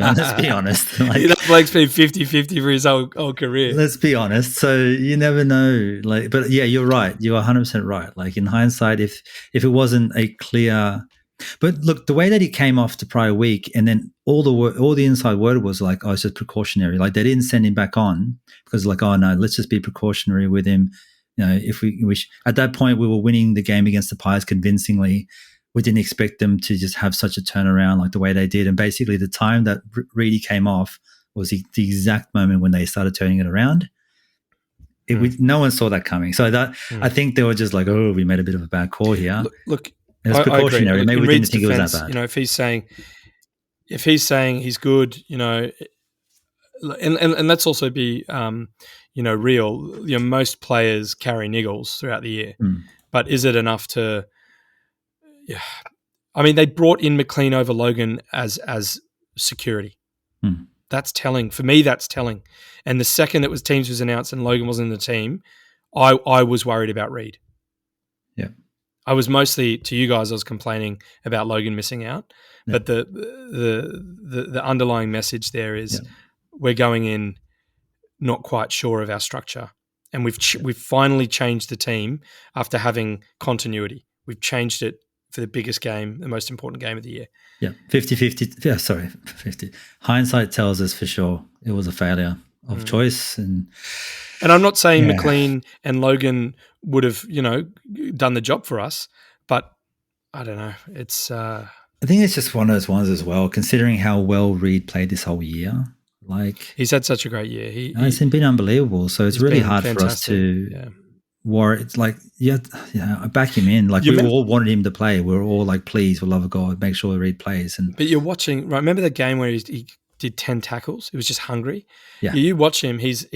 honest. Like,
that bloke's been 50-50 for his whole career.
Let's be honest. So you never know. Like, but yeah, you're right. You're 100% right. Like, in hindsight, if it wasn't a clear. But look, the way that he came off the prior week, and then all the inside word was like, oh, it's just precautionary. Like, they didn't send him back on because, like, oh no, let's just be precautionary with him. If we wish, at that point we were winning the game against the Pies convincingly. We didn't expect them to just have such a turnaround like the way they did. And basically, the time that Reedy came off was the exact moment when they started turning it around. No one saw that coming. So I think they were just like, oh, we made a bit of a bad call here.
Look.
It's precautionary. Maybe we didn't think it was that bad.
If he's saying he's good, and let's also be, real. Most players carry niggles throughout the year, but is it enough to? Yeah, I mean, they brought in McLean over Logan as security. That's telling for me. That's telling. And the second that teams was announced and Logan wasn't in the team, I was worried about Reed.
Yeah.
I was mostly, to you guys, I was complaining about Logan missing out, but the underlying message there is we're going in not quite sure of our structure, and we've finally changed the team after having continuity. We've changed it for the biggest game, the most important game of the year.
Yeah, 50-50. Yeah, sorry, 50. Hindsight tells us for sure it was a failure of choice. And
I'm not saying McLean and Logan would have, done the job for us, but I don't know. It's
I think it's just one of those ones as well, considering how well Reed played this whole year. Like,
he's had such a great year.
It's been unbelievable. So it's really hard for us to worry. It's like, I back him in. Like, we all wanted him to play. We were all like, please, for the love of God, make sure Reed plays. But
you're watching, right? Remember the game where he did 10 tackles? He was just hungry.
Yeah.
You watch him. He's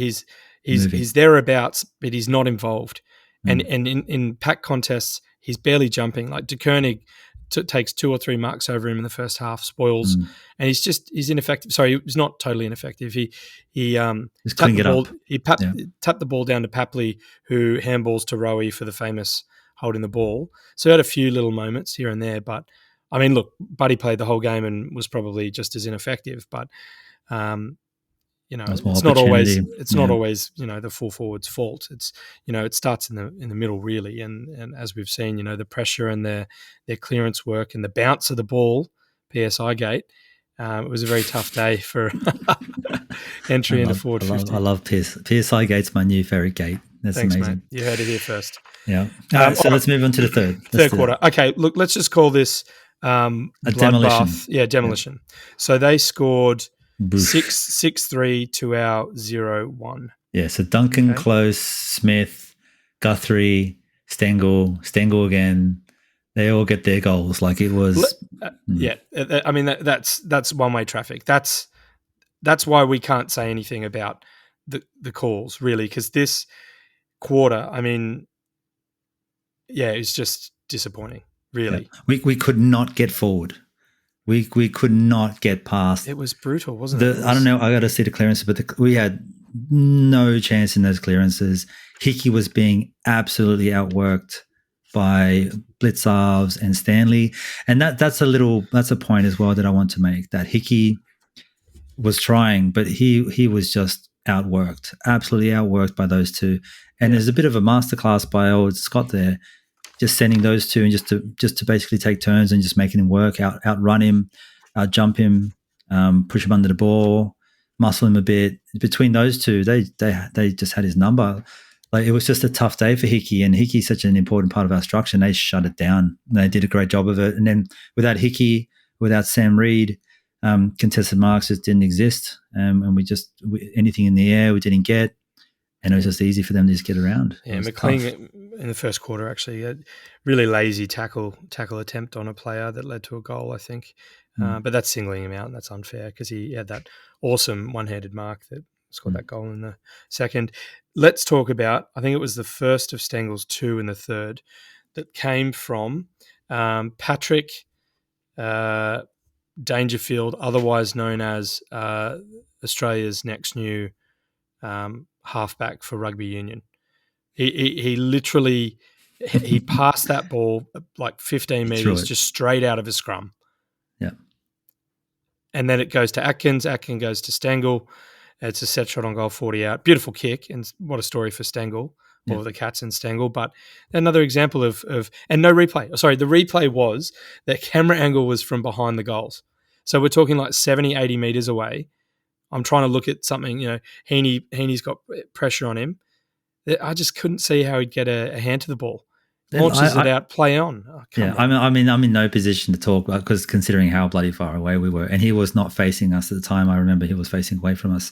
thereabouts, but he's not involved. And in pack contests, he's barely jumping. Like De Koenig takes 2 or 3 marks over him in the first half, spoils, and he's ineffective. Sorry, he's not totally ineffective. He
just couldn't get up.
He tapped the ball down to Papley, who handballs to Rowie for the famous holding the ball. So he had a few little moments here and there, but I mean, look, Buddy played the whole game and was probably just as ineffective, but it's not always the full forward's fault. It's it starts in the middle really, and as we've seen, the pressure and their clearance work and the bounce of the ball, PSI gate. It was a very tough day for entry into forward 50.
I love PSI gate's my new favourite gate. That's
Thanks,
amazing.
Mate. You heard it here first.
Yeah. So let's move on to the third
quarter. Okay, look, let's just call this a
demolition.
Bath. Yeah, demolition. Yeah. So they scored 6-3 to our 0-1.
Yeah, so Duncan, Close, Smith, Guthrie, Stengel again. They all get their goals. Like, it was.
Yeah, I mean that's one-way traffic. That's why we can't say anything about the calls really, because this quarter, I mean, it's just disappointing. Really,
we could not get forward. We could not get past.
It was brutal, wasn't it?
I don't know. I got to see the clearances, but we had no chance in those clearances. Hickey was being absolutely outworked by Blitzarves and Stanley, and that's a point as well that I want to make. That Hickey was trying, but he was just outworked, absolutely outworked by those two. And there's a bit of a masterclass by old Scott there, just sending those two and just to basically take turns and just making him work, outrun him, jump him, push him under the ball, muscle him a bit. Between those two, they just had his number. Like, it was just a tough day for Hickey, and Hickey's such an important part of our structure, and they shut it down. They did a great job of it. And then without Hickey, without Sam Reed, contested marks just didn't exist, and anything in the air we didn't get. And it was just easy for them to just get around.
Yeah, McLean in the first quarter actually had really lazy tackle attempt on a player that led to a goal, I think. But that's singling him out, and that's unfair because he had that awesome one-handed mark that scored that goal in the second. Let's talk about, I think it was the first of Stengel's 2 in the third that came from Patrick Dangerfield, otherwise known as Australia's next new halfback for rugby union. He literally passed that ball like 15 metres just straight out of his scrum.
Yeah.
And then it goes to Atkins. Atkins goes to Stengel. It's a set shot on goal, 40 out. Beautiful kick, and what a story for Stengel, or the Cats and Stengel. But another example of and no replay. Sorry, the replay was that camera angle was from behind the goals. So we're talking like 70, 80 metres away. I'm trying to look at something, Heaney's got pressure on him. I just couldn't see how he'd get a hand to the ball. Launches it out, play on.
I'm in no position to talk because considering how bloody far away we were, and he was not facing us at the time. I remember he was facing away from us,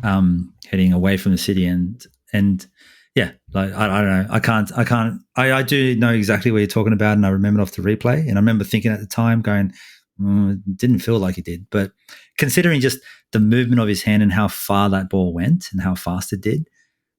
heading away from the city, and like I don't know. I do know exactly what you're talking about, and I remember off the replay, and I remember thinking at the time, going, it didn't feel like he did, but considering just the movement of his hand and how far that ball went and how fast it did,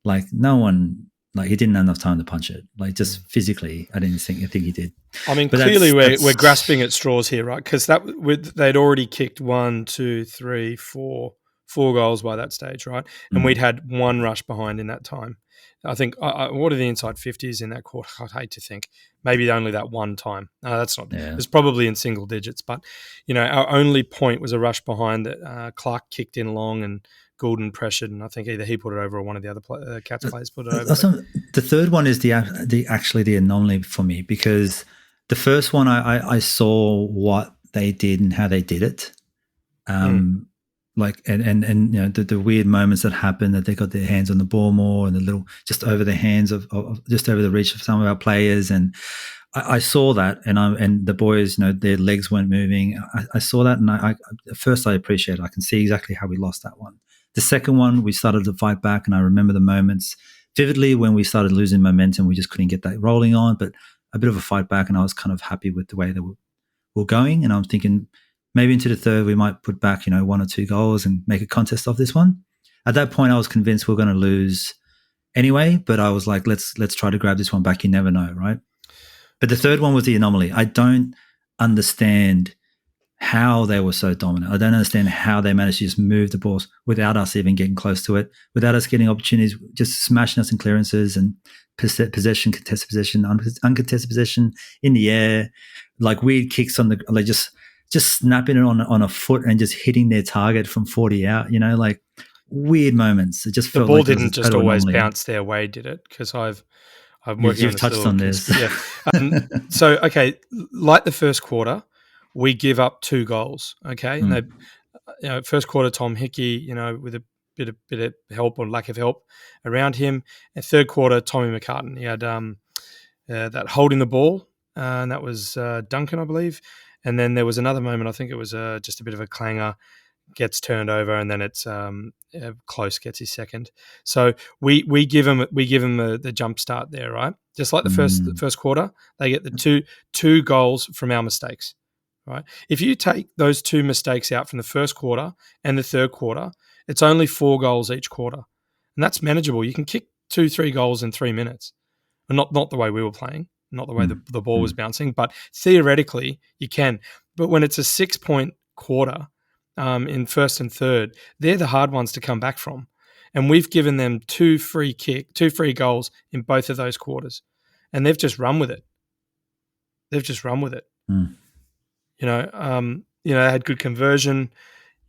like he didn't have enough time to punch it. Like, just physically, I think he did.
I mean, but clearly we're grasping at straws here, right? Because they'd already kicked 1, 2, 3, 4 goals by that stage, right? And we'd had one rush behind in that time. I think, what are the inside 50s in that quarter? I'd hate to think. Maybe only that one time. No, that's not. Yeah. It's probably in single digits. But, our only point was a rush behind that Clark kicked in long and Goulden pressured, and I think either he put it over or one of the other Cats players put it over.
The third one is the anomaly for me, because the first one I saw what they did and how they did it. like and you know the weird moments that happen, that they got their hands on the ball more and the little just over the hands of just over the reach of some of our players. And I saw that, and the boys, you know, their legs weren't moving. I saw that, and I at first I appreciate it. I can see exactly how we lost that one. The second one, we started to fight back, and I remember the moments vividly when we started losing momentum. We just couldn't get that rolling on, but a bit of a fight back, and I was kind of happy with the way that we're going. And I'm thinking maybe into the third we might put back, you know, 1 or 2 goals and make a contest of this one. At that point, I was convinced we're going to lose anyway, but I was like, let's try to grab this one back. You never know, right? But the third one was the anomaly. I don't understand how they were so dominant. I don't understand how they managed to just move the balls without us even getting close to it, without us getting opportunities, just smashing us in clearances and possession, contested possession, uncontested possession in the air, like weird kicks on the, like just snapping it on a foot and just hitting their target from 40 out, you know, like weird moments. It just felt
the ball
like
didn't just always
anomaly.
bounce their way, did it? Because I'm working
You've
on
touched on this.
Yeah. So, okay, like the first quarter, we give up 2 goals, okay? And they, you know, first quarter, Tom Hickey, you know, with a bit of help or lack of help around him. And third quarter, Tommy McCartan, he had that holding the ball, and that was Duncan, I believe. And then there was another moment, I think it was just a bit of a clanger, gets turned over, and then it's Close gets his second. So we give him the jump start there, right? Just like the first quarter, they get the two goals from our mistakes, right? If you take those 2 mistakes out from the first quarter and the third quarter, it's only 4 goals each quarter, and that's manageable. You can kick 2-3 goals in 3 minutes, and not the way we were playing, not the way the ball was bouncing, but theoretically you can. But when it's a 6-point quarter, in first and third, they're the hard ones to come back from. And we've given them 2 free goals in both of those quarters. And they've just run with it. You know, they had good conversion.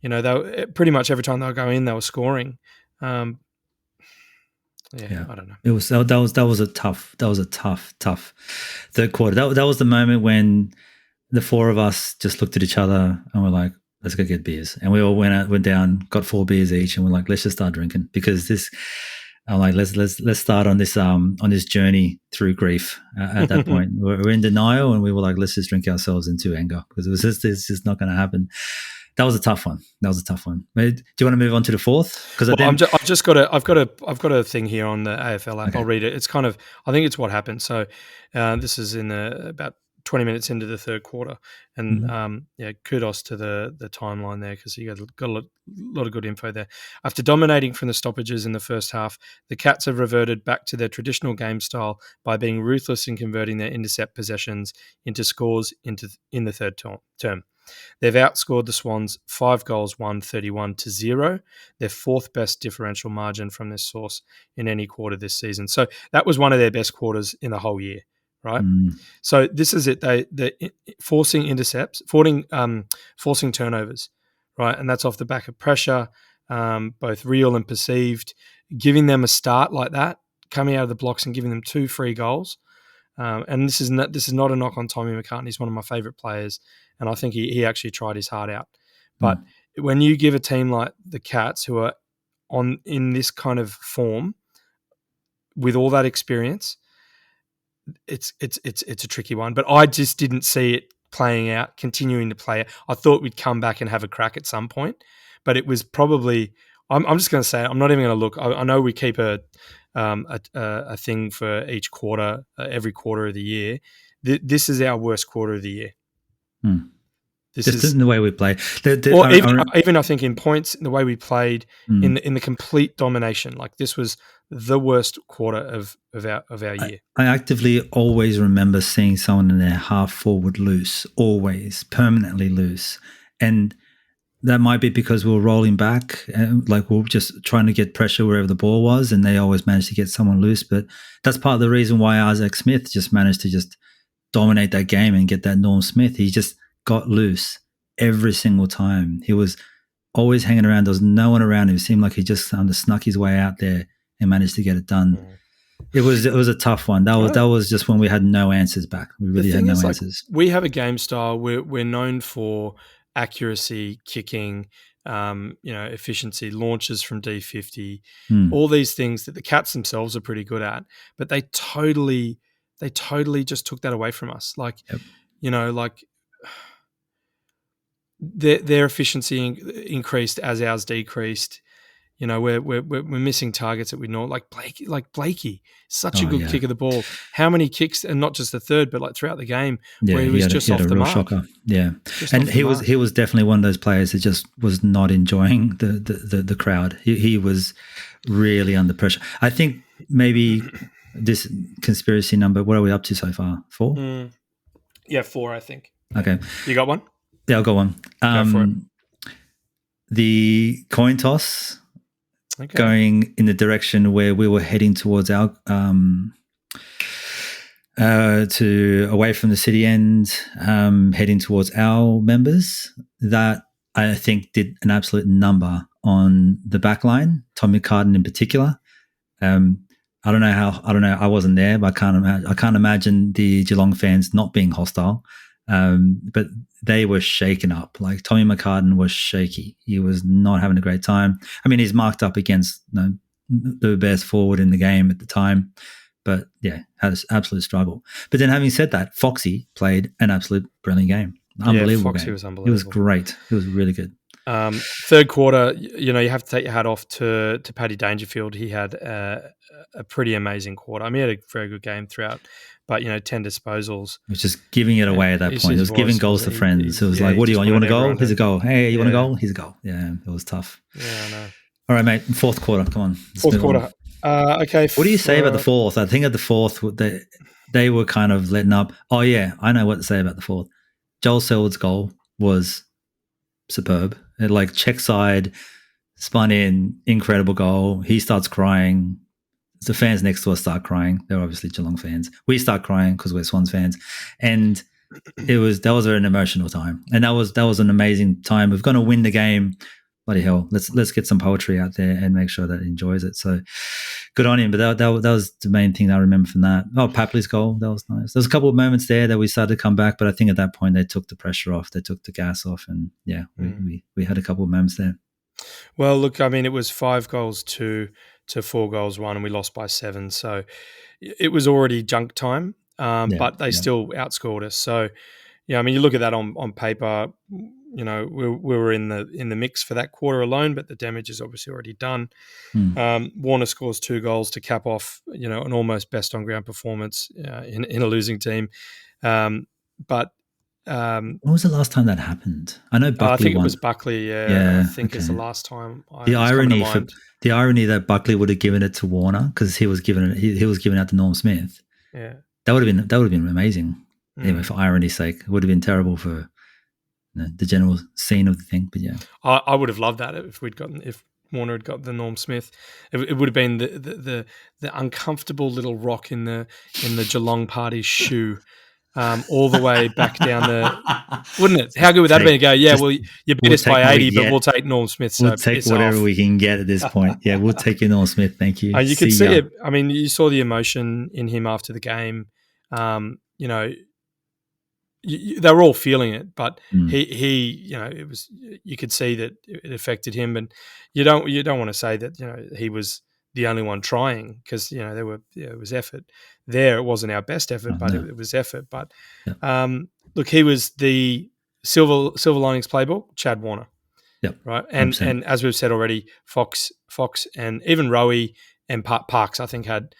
You know, they pretty much every time they would go in, they were scoring. I don't know.
It was that was a tough third quarter. That was the moment when the 4 of us just looked at each other and we're like, let's go get beers. And we all went down, got 4 beers each, and we're like, let's just start drinking, because I'm like, let's start on this journey through grief. At that point, we're in denial, and we were like, let's just drink ourselves into anger, because it's just not going to happen. That was a tough one. Do you want to move on to the fourth? Because
I've got a thing here on the AFL app. Okay. I'll read it. It's kind of, I think it's what happened. So this is in about 20 minutes into the third quarter, and kudos to the timeline there, because you got a lot of good info there. After dominating from the stoppages in the first half, the Cats have reverted back to their traditional game style by being ruthless in converting their intercept possessions into scores in the third term. They've outscored the Swans 5 goals, 31-0, their 4th best differential margin from this source in any quarter this season. So that was one of their best quarters in the whole year. Right, so this is it. They're forcing intercepts, forcing turnovers, right, and that's off the back of pressure, both real and perceived. Giving them a start like that, coming out of the blocks and giving them 2 free goals, and this is not a knock on Tommy McCartan. He's one of my favourite players, and I think he actually tried his heart out. But when you give a team like the Cats, who are in this kind of form, with all that experience, it's a tricky one, but I just didn't see it playing out, continuing to play it. I thought we'd come back and have a crack at some point, but it was probably. I'm just going to say it. I'm not even going to look. I know we keep a thing for each quarter, every quarter of the year. This is our worst quarter of the year. This
just
is
in the way we play.
Even I think in points, in the way we played, in the complete domination. Like, this was the worst quarter of our year.
I actively always remember seeing someone in their half forward loose, always permanently loose, and that might be because we were rolling back, and like we were just trying to get pressure wherever the ball was, and they always managed to get someone loose. But that's part of the reason why Isaac Smith just managed to just dominate that game and get that Norm Smith. He just got loose every single time. He was always hanging around. There was no one around him. It seemed like he just snuck his way out there and managed to get it done. It was a tough one. That was just when we had no answers back. We really had no answers.
We have a game style. We're known for accuracy, kicking, efficiency, launches from D50,
Hmm.
all these things that the Cats themselves are pretty good at, but they totally just took that away from us. Like,
Yep.
Their efficiency increased as ours decreased. We're missing targets that we know. Like Blakey, such a good kick of the ball. How many kicks, and not just the third, but like throughout the game, where he was just off the mark.
Shocker. Yeah, and he was definitely one of those players that just was not enjoying the crowd. He was really under pressure. I think maybe this conspiracy number. What are we up to so far? 4?
Yeah, 4. I think.
Okay,
you got one?
Yeah, I'll go on.
Go for it.
The coin toss going in the direction where we were heading towards our away from the city end, heading towards our members. That I think did an absolute number on the back line, Tommy Carden in particular. I don't know. I wasn't there, but I can't imagine the Geelong fans not being hostile. But they were shaken up. Like Tommy McCartan was shaky. He was not having a great time. I mean, he's marked up against the best forward in the game at the time, but yeah, had an absolute struggle. But then having said that, Foxy played an absolute brilliant game. Unbelievable
Foxy
game.
was unbelievable.
He was great. He was really good.
Third quarter, you have to take your hat off to Paddy Dangerfield. He had a pretty amazing quarter. I mean, he had a very good game throughout. But, 10 disposals.
It was just giving it away at that point. It was giving goals to friends. It was like, what do you want? You want a goal? Here's a goal. Hey, you want a goal? Here's a goal. Yeah, it was tough.
Yeah, I know.
All right, mate. Fourth quarter. Come on.
Fourth quarter. Okay.
What do you say about the fourth? I think at the fourth, they were kind of letting up. Oh, yeah. I know what to say about the fourth. Joel Selwood's goal was superb. It check side, spun in, incredible goal. He starts crying. The fans next to us start crying. They're obviously Geelong fans. We start crying because we're Swans fans, and that was an emotional time. And that was an amazing time. We're going to win the game. Bloody hell! Let's get some poetry out there and make sure that he enjoys it. So good on him. But that was the main thing I remember from that. Oh, Papley's goal, that was nice. There's a couple of moments there that we started to come back, but I think at that point they took the pressure off. They took the gas off, and yeah, we had a couple of moments there.
Well, look, I mean, it was 5 goals to 4 goals 1, and we lost by 7. So it was already junk time, but they still outscored us. So, I mean, you look at that on paper, we were in the mix for that quarter alone, but the damage is obviously already done. Warner scores 2 goals to cap off, an almost best on ground performance in a losing team. But
when was the last time that happened? I know Buckley
I think
won.
It was Buckley. I think it's the last time.
The irony that Buckley would have given it to Warner because he was giving out to Norm Smith.
Yeah,
that would have been amazing. Anyway, for irony's sake, it would have been terrible for the general scene of the thing. But yeah,
I would have loved that if Warner had got the Norm Smith. It would have been the uncomfortable little rock in the Geelong party's shoe. All the way back down wouldn't it? How good would that have been to go? Yeah, well, you beat us by 80, but we'll take Norm Smith. So
we'll take whatever we can get at this point. Yeah, we'll take you, Norm Smith. Thank you.
You could see it. I mean, you saw the emotion in him after the game. They were all feeling it, but he, it was. You could see that it affected him, and you don't want to say that he was the only one trying because it was effort. There, it wasn't our best effort, but it was effort. But look, he was the silver linings playbook, Chad Warner.
Yep.
Right, and as we've said already, Fox, and even Rowie and Parks, I think had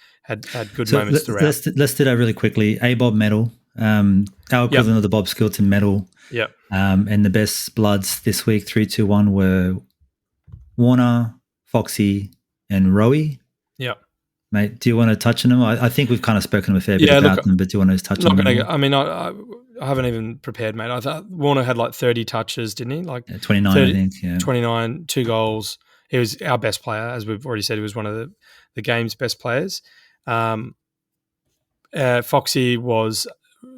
good moments throughout.
Let's do that really quickly. Bob medal, our equivalent of the Bob Skilton medal.
Yep.
And the best bloods this week, 3, 2, 1, were Warner, Foxy, and Rowie.
Yep.
Mate, do you want to touch on them? I think we've kind of spoken a fair bit about them, but do you want to touch on them?
I mean, I haven't even prepared, mate. I thought Warner had 30 touches, didn't he?
29, 30, I think. Yeah.
29, 2 goals. He was our best player, as we've already said. He was one of the game's best players. Foxy was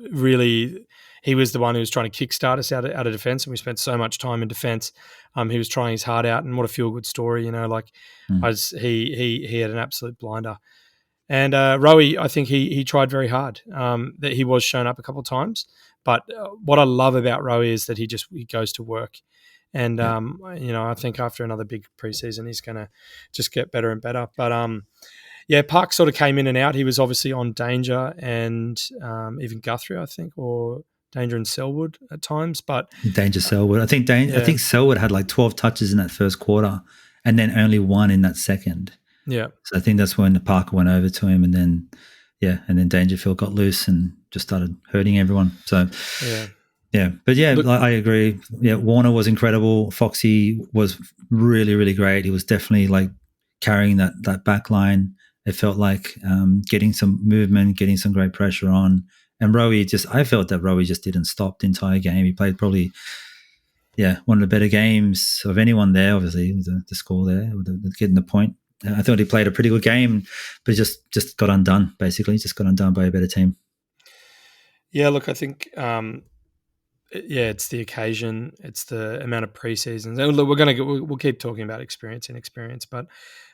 really... He was the one who was trying to kickstart us out of defence, and we spent so much time in defence. He was trying his heart out, and what a feel-good story, he had an absolute blinder. And Rowie, I think he tried very hard. That he was shown up a couple of times, but what I love about Rowie is that he goes to work, And I think after another big preseason, he's going to just get better and better. But Park sort of came in and out. He was obviously on Danger and even Guthrie, I think, or Danger and Selwood at times. But
Danger Selwood. I think Selwood had like 12 touches in that first quarter, and then only one in that second.
Yeah.
So I think that's when Parker went over to him, and then Dangerfield got loose and just started hurting everyone. So but I agree. Yeah, Warner was incredible. Foxy was really, really great. He was definitely like carrying that back line. It felt like getting some movement, getting some great pressure on. And I felt that Rowie just didn't stop the entire game. He played probably, one of the better games of anyone there, obviously, with the score there, with getting the point. I thought he played a pretty good game, but just got undone, basically. Just got undone by a better team.
Yeah, look, I think, it's the occasion. It's the amount of preseasons. And look, we'll keep talking about experience, but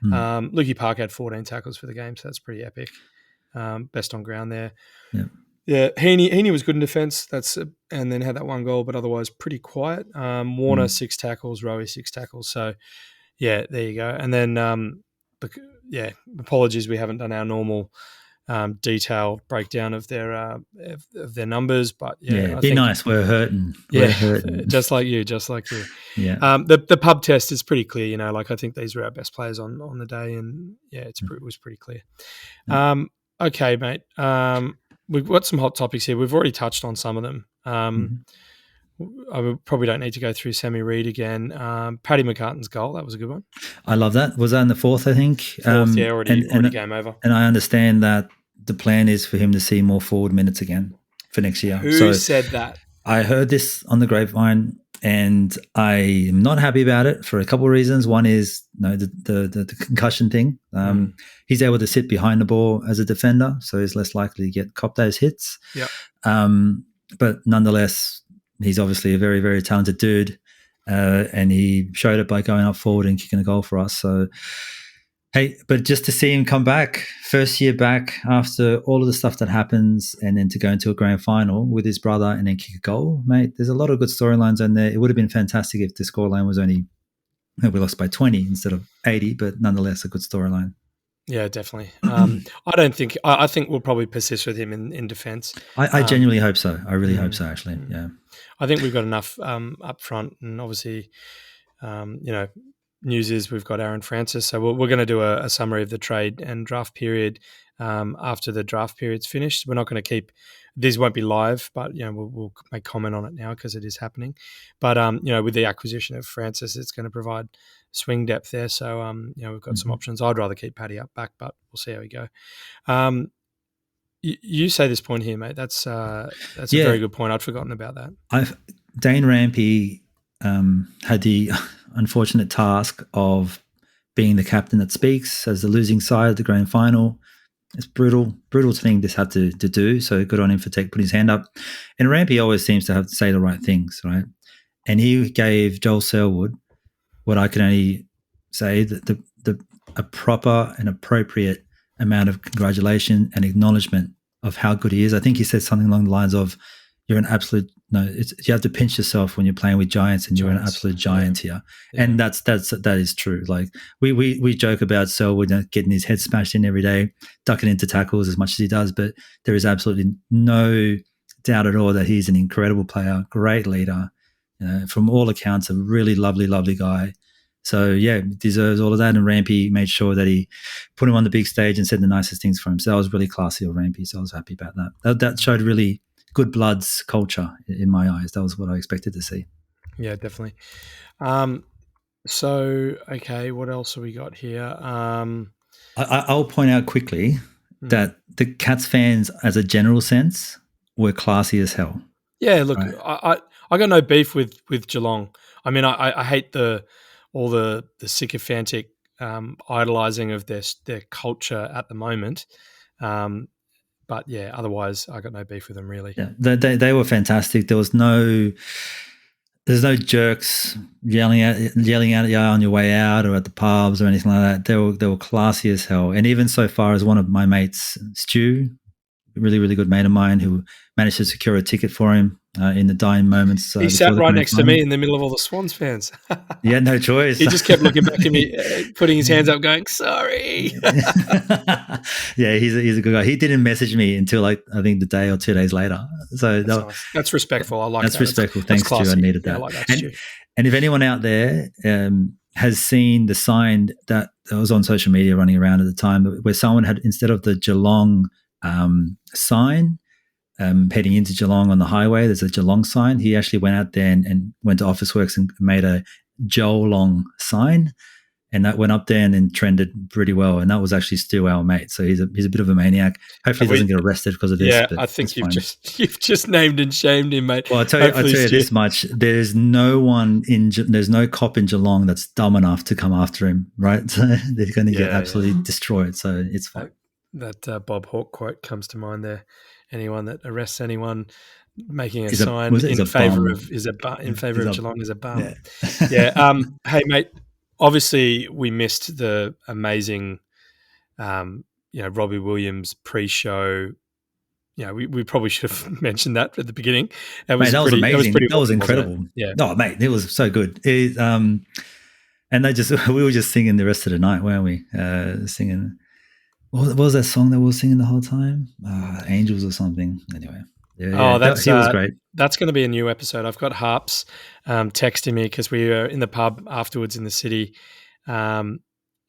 Lukey Park had 14 tackles for the game, so that's pretty epic. Best on ground there.
Yeah.
Yeah, Heaney was good in defence. And then had that one goal, but otherwise pretty quiet. Warner 6 tackles, Rowie 6 tackles. So yeah, there you go. And then apologies, we haven't done our normal detailed breakdown of their numbers, but
nice. We're hurting. We're hurting.
just like you.
Yeah.
The pub test is pretty clear. I think these were our best players on the day, and it was pretty clear.
Yeah.
Okay, mate. We've got some hot topics here. We've already touched on some of them. I probably don't need to go through Sammy Reid again. Paddy McCartan's goal, that was a good one.
I love that. Was that in the fourth, I think?
Fourth, already game over.
And I understand that the plan is for him to see more forward minutes again for next year.
Who said that?
I heard this on the grapevine, and I am not happy about it for a couple of reasons. One is the concussion thing. He's able to sit behind the ball as a defender, so he's less likely to get cop those hits.
Yeah.
But nonetheless, he's obviously a very, very talented dude, and he showed it by going up forward and kicking a goal for us. So, hey, but just to see him come back, first year back after all of the stuff that happens, and then to go into a grand final with his brother and then kick a goal, mate, there's a lot of good storylines on there. It would have been fantastic if the scoreline was only, we lost by 20 instead of 80, but nonetheless a good storyline.
Yeah, definitely. I think we'll probably persist with him in defence.
I genuinely hope so. I really hope so, actually. Yeah.
I think we've got enough up front, and obviously, news is we've got Aaron Francis. So we're going to do a summary of the trade and draft period after the draft period's finished. We're not going to keep – these won't be live, but, we'll make comment on it now because it is happening. But, with the acquisition of Francis, it's going to provide – swing depth there, so we've got some options. I'd rather keep Paddy up back, but we'll see how we go. You say this point here, mate. That's a very good point. I'd forgotten about that.
Dane Rampy had the unfortunate task of being the captain that speaks as the losing side of the grand final. It's brutal thing this had to do. So good on him for putting his hand up. And Rampy always seems to have to say the right things, right? And he gave Joel Selwood what I can only say that a proper and appropriate amount of congratulation and acknowledgement of how good he is. I think he said something along the lines of, "You're an absolute you have to pinch yourself when you're playing with giants, and you're an absolute giant here." Yeah. And that is true. Like we joke about Selwood getting his head smashed in every day, ducking into tackles as much as he does, but there is absolutely no doubt at all that he's an incredible player, great leader. From all accounts, a really lovely, lovely guy. So, deserves all of that. And Rampy made sure that he put him on the big stage and said the nicest things for him. So that was really classy of Rampy. So I was happy about that. That showed really good Bloods culture in my eyes. That was what I expected to see.
Yeah, definitely. So, okay, what else have we got here?
I'll point out quickly that the Cats fans, as a general sense, were classy as hell.
Yeah, look, right? I got no beef with Geelong. I mean, I hate all the sycophantic idolizing of their culture at the moment. But yeah, otherwise I got no beef with them really.
Yeah, they were fantastic. There's no jerks yelling out at you on your way out or at the pubs or anything like that. They were classy as hell. And even so far as one of my mates, Stu, a really, really good mate of mine, who managed to secure a ticket for him in the dying moments.
He
before
sat
the
right
grand
next to
final.
me in the middle of all the Swans fans.
He had no choice.
He just kept looking back at me, putting his hands up, going, "Sorry."
Yeah, he's a good guy. He didn't message me until like I think the day or 2 days later. So
That's nice. That's respectful. I like
that's
that.
respectful.
That's
Thanks, Stu. I
classy.
needed
Yeah,
that.
I like that, Stu.
And if anyone out there has seen the sign that was on social media running around at the time, where someone had, instead of the Geelong sign heading into Geelong on the highway, there's a Geelong sign. He actually went out there and went to Officeworks and made a Geelong sign. And that went up there and then trended pretty well. And that was actually Stu, our mate. So he's a bit of a maniac. Hopefully he doesn't get arrested because of this.
Yeah,
but
I think
it's
you've just named and shamed him, mate.
Well, I'll tell you this much: there's no cop in Geelong that's dumb enough to come after him, right? So they're going to get absolutely destroyed. So it's fine.
That Bob Hawke quote comes to mind there. Anyone that arrests anyone making a
Is
sign in favour of Geelong is a bum. Yeah. Hey, mate. Obviously, we missed the amazing, Robbie Williams pre-show. We probably should have mentioned that at the beginning.
That was amazing. That was incredible.
Yeah.
No, mate, it was so good. And we were just singing the rest of the night, weren't we? Singing. What was that song that we were singing the whole time? Angels or something. Anyway. Yeah, he was great.
That's going to be a new episode. I've got Harps texting me because we were in the pub afterwards in the city, and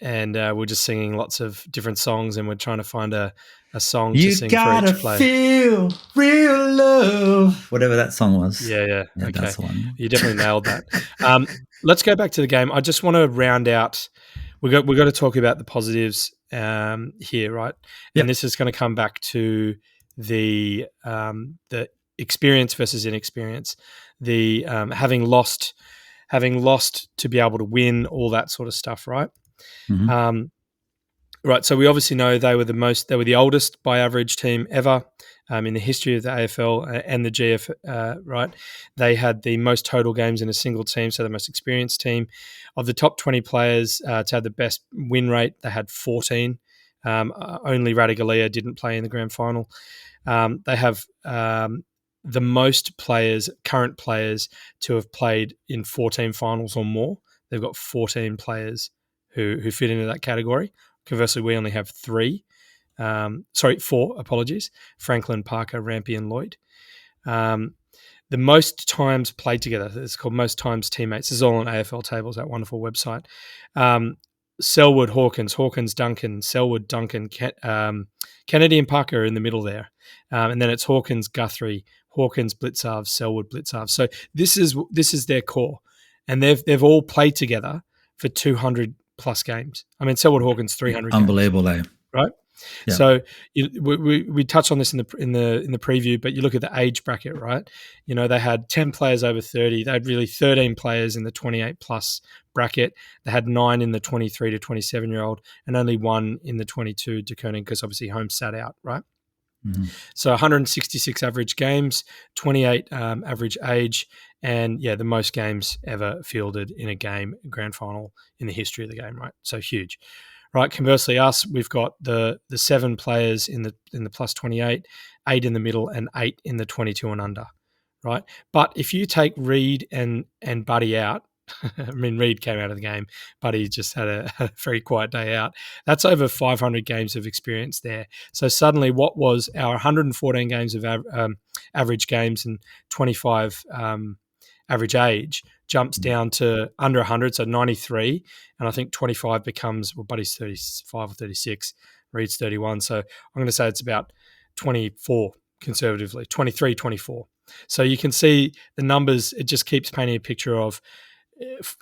we're just singing lots of different songs, and we're trying to find a song to sing for each player.
You gotta feel real love. Whatever that song was.
Yeah. Okay,
that's the one.
You definitely nailed that. Let's go back to the game. I just want to round out. We've got to talk about the positives here, right?
Yep.
And this is going to come back to the experience versus inexperience, the having lost to be able to win, all that sort of stuff, right?
Mm-hmm.
Right. So we obviously know they were the oldest by average team ever in the history of the AFL and the GF. Right. They had the most total games in a single team, so the most experienced team. Of the top 20 players to have the best win rate, they had 14. Only Radigalia didn't play in the grand final. They have the most current players to have played in 14 finals or more. They've got 14 players who fit into that category. Conversely, we only have 4, apologies. Franklin, Parker, Rampy and Lloyd. The most times played together, it's called most times teammates. This is all on AFL Tables, that wonderful website. Selwood, Hawkins, Duncan, Selwood, Duncan, Kennedy and Parker are in the middle there. And then it's Hawkins, Guthrie, Hawkins, Blitzarv, Selwood, Blitzarv. So this is their core. And they've all played together for 200 plus games. I mean, Selwood, Hawkins, 300
Unbelievable,
games, right? Yeah. So we touched on this in the preview, but you look at the age bracket, right? They had 10 players over 30. They had really 13 players in the 28 plus bracket. They had 9 in the 23 to 27 year old, and only 1 in the 22 to Koenig because obviously home sat out, right?
Mm-hmm.
So 166 average games, 28 average age, and the most games ever fielded in a game, grand final in the history of the game, right? So huge. Right. Conversely, we've got the 7 players in the plus 28, 8 in the middle, and 8 in the 22 and under. Right. But if you take Reed and Buddy out, I mean, Reed came out of the game, Buddy just had a very quiet day out. That's over 500 games of experience there. So suddenly, what was our 114 games of average games and 25 average age jumps down to under 100, so 93, and I think 25 becomes, Buddy's 35 or 36, Reed's 31, so I'm going to say it's about 24 conservatively, 23, 24. So you can see the numbers, it just keeps painting a picture of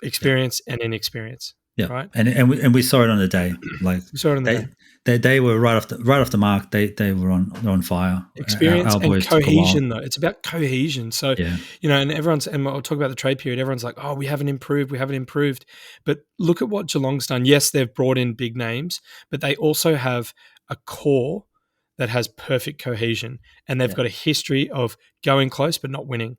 experience and inexperience.
Yeah,
right.
And we saw it on the day. Like
we saw it on the day.
They were right off the mark. They were on fire.
Experience and cohesion, though. It's about cohesion. So and I'll talk about the trade period. Everyone's like, oh, we haven't improved. But look at what Geelong's done. Yes, they've brought in big names, but they also have a core that has perfect cohesion, and they've got a history of going close but not winning.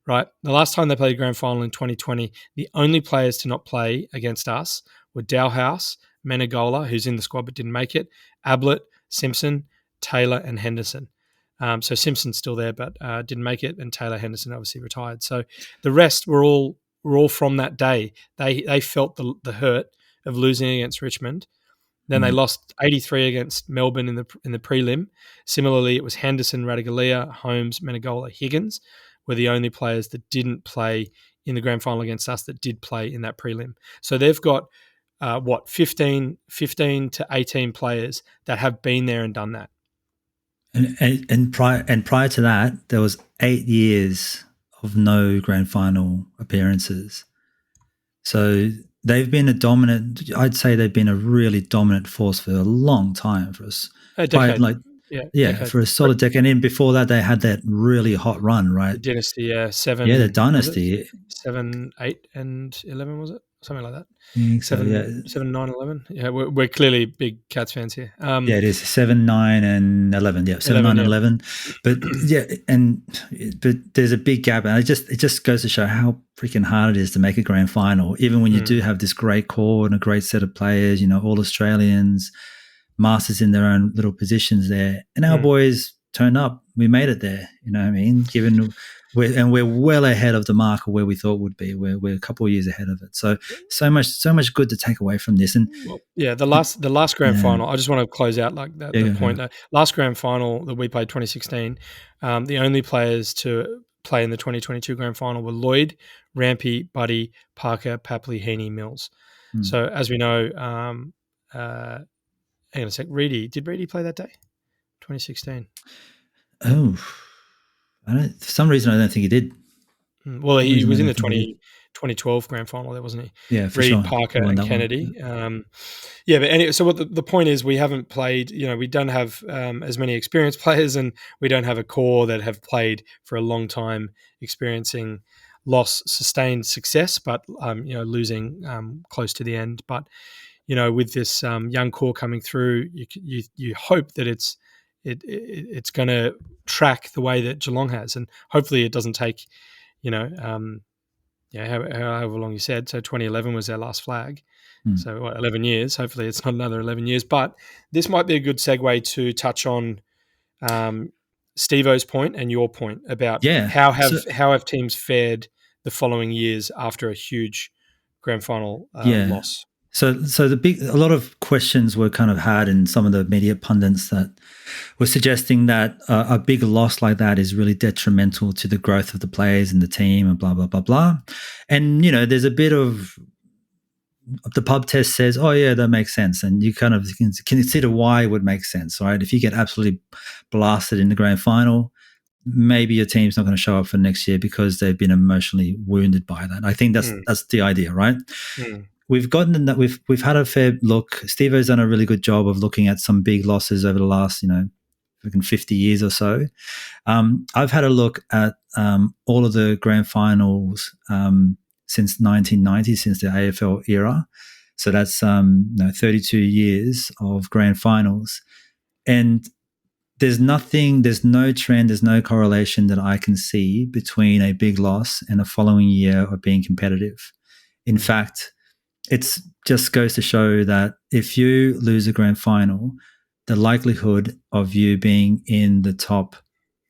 Right. The last time they played a grand final in 2020, the only players to not play against us were Dowhouse, Menegola, who's in the squad but didn't make it, Ablett, Simpson, Taylor, and Henderson. So Simpson's still there, but didn't make it, and Taylor Henderson obviously retired. So the rest were all from that day. They felt the hurt of losing against Richmond. Then they lost 83 against Melbourne in the prelim. Similarly, it was Henderson, Radaglia, Holmes, Menegola, Higgins were the only players that didn't play in the grand final against us that did play in that prelim. So they've got 15 to 18 players that have been there and done that.
And prior to that, there was 8 years of no grand final appearances. So they've been I'd say they've been a really dominant force for a long time for us.
A decade.
Decade. For a solid decade. And then before that, they had that really hot run, right?
The dynasty, 7.
Yeah, the dynasty.
7, 8, and 11, was it? Something like that.
Yeah,
7, 9, 11. Yeah, we're clearly big Cats fans here.
Yeah, it is 7, 9, and 11. Yeah, 7, 9, and 11. But but there's a big gap, and it just goes to show how freaking hard it is to make a grand final, even when you do have this great core and a great set of players. All Australians, masters in their own little positions there, and our boys turned up. We made it there. You know what I mean? We're well ahead of the mark of where we thought would be. We're a couple of years ahead of it. So much good to take away from this. And
the last grand final. I just want to close out like that. The point. Last grand final that we played, 2016. The only players to play in the 2022 grand final were Lloyd, Rampy, Buddy, Parker, Papley, Heaney, Mills. So as we know, hang on a sec. Did Reedy play that day? 2016.
Oh. For some reason, I don't think he did.
Well, he was in the 2012 grand final there, wasn't he?
Yeah, for
Reid,
sure.
Parker, and Kennedy. But anyway, so what the point is, we haven't played, we don't have as many experienced players, and we don't have a core that have played for a long time, experiencing sustained success, but, losing close to the end. But, with this young core coming through, you hope that it's going to track the way that Geelong has, and hopefully it doesn't take, however long you said. So 2011 was our last flag. So 11 years. Hopefully it's not another 11 years. But this might be a good segue to touch on Steve-O's point and your point about how have teams fared the following years after a huge grand final loss.
So a lot of questions were kind of had in some of the media pundits that were suggesting that a big loss like that is really detrimental to the growth of the players and the team and blah, blah, blah, blah. And, there's a bit of the pub test says, oh, yeah, that makes sense. And you kind of can consider why it would make sense, right? If you get absolutely blasted in the grand final, maybe your team's not going to show up for next year because they've been emotionally wounded by that. I think that's the idea, right? We've gotten that we've had a fair look. Steve-O's done a really good job of looking at some big losses over the last, 50 years or so. I've had a look at all of the grand finals since 1990, since the AFL era. So that's 32 years of grand finals, and there's no trend, there's no correlation that I can see between a big loss and the following year of being competitive. In fact, it just goes to show that if you lose a grand final, the likelihood of you being in the top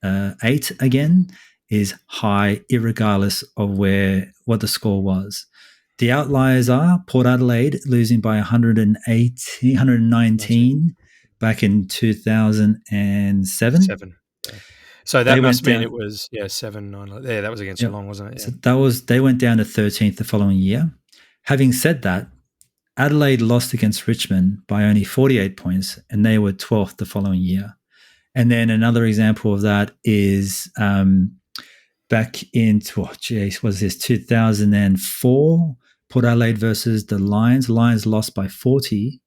8 again is high, irregardless of what the score was. The outliers are Port Adelaide losing by 119 back in 2007.
So that must mean it was 7, 9. Yeah, that was against Geelong, wasn't it? Yeah.
So they went down to 13th the following year. Having said that, Adelaide lost against Richmond by only 48 points, and they were 12th the following year. And then another example of that is back in 2004, Port Adelaide versus the Lions. Lions lost by 40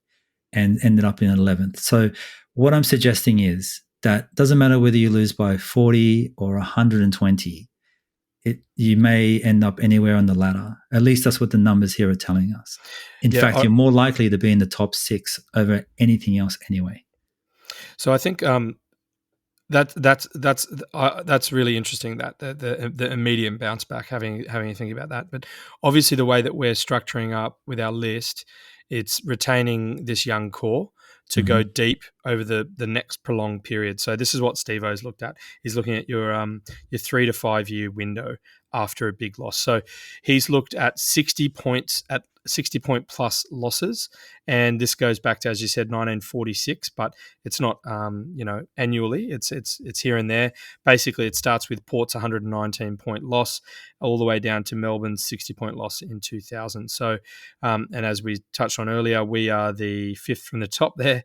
and ended up in 11th. So what I'm suggesting is that doesn't matter whether you lose by 40 or 120, you may end up anywhere on the ladder. At least that's what the numbers here are telling us. In fact, you're more likely to be in the top 6 over anything else anyway.
So I think that's really interesting, that the immediate bounce back, having a think about that. But obviously the way that we're structuring up with our list, it's retaining this young core. to go deep over the next prolonged period. So this is what Steve-O's looked at. He's looking at your 3 to 5 year window after a big loss. So he's looked at 60 points at 60 point plus losses, and this goes back to, as you said, 1946, but it's not annually. It's here and there. Basically, it starts with Port's 119 point loss all the way down to Melbourne's 60 point loss in 2000. So, and as we touched on earlier, we are the fifth from the top there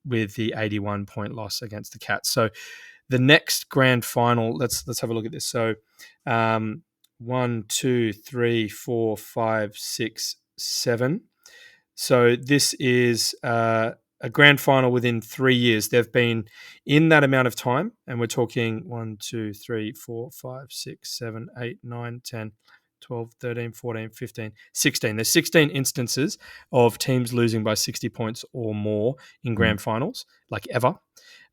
with the 81 point loss against the Cats. So the next grand final, let's have a look at this. So 1, 2, 3, 4, 5, 6, 7. So this is a grand final within 3 years. They've been in that amount of time, and we're talking 1, 2, 3, 4, 5, 6, 7, 8, 9, 10, 12, 13, 14, 15, 16. There's 16 instances of teams losing by 60 points or more in grand finals, like ever.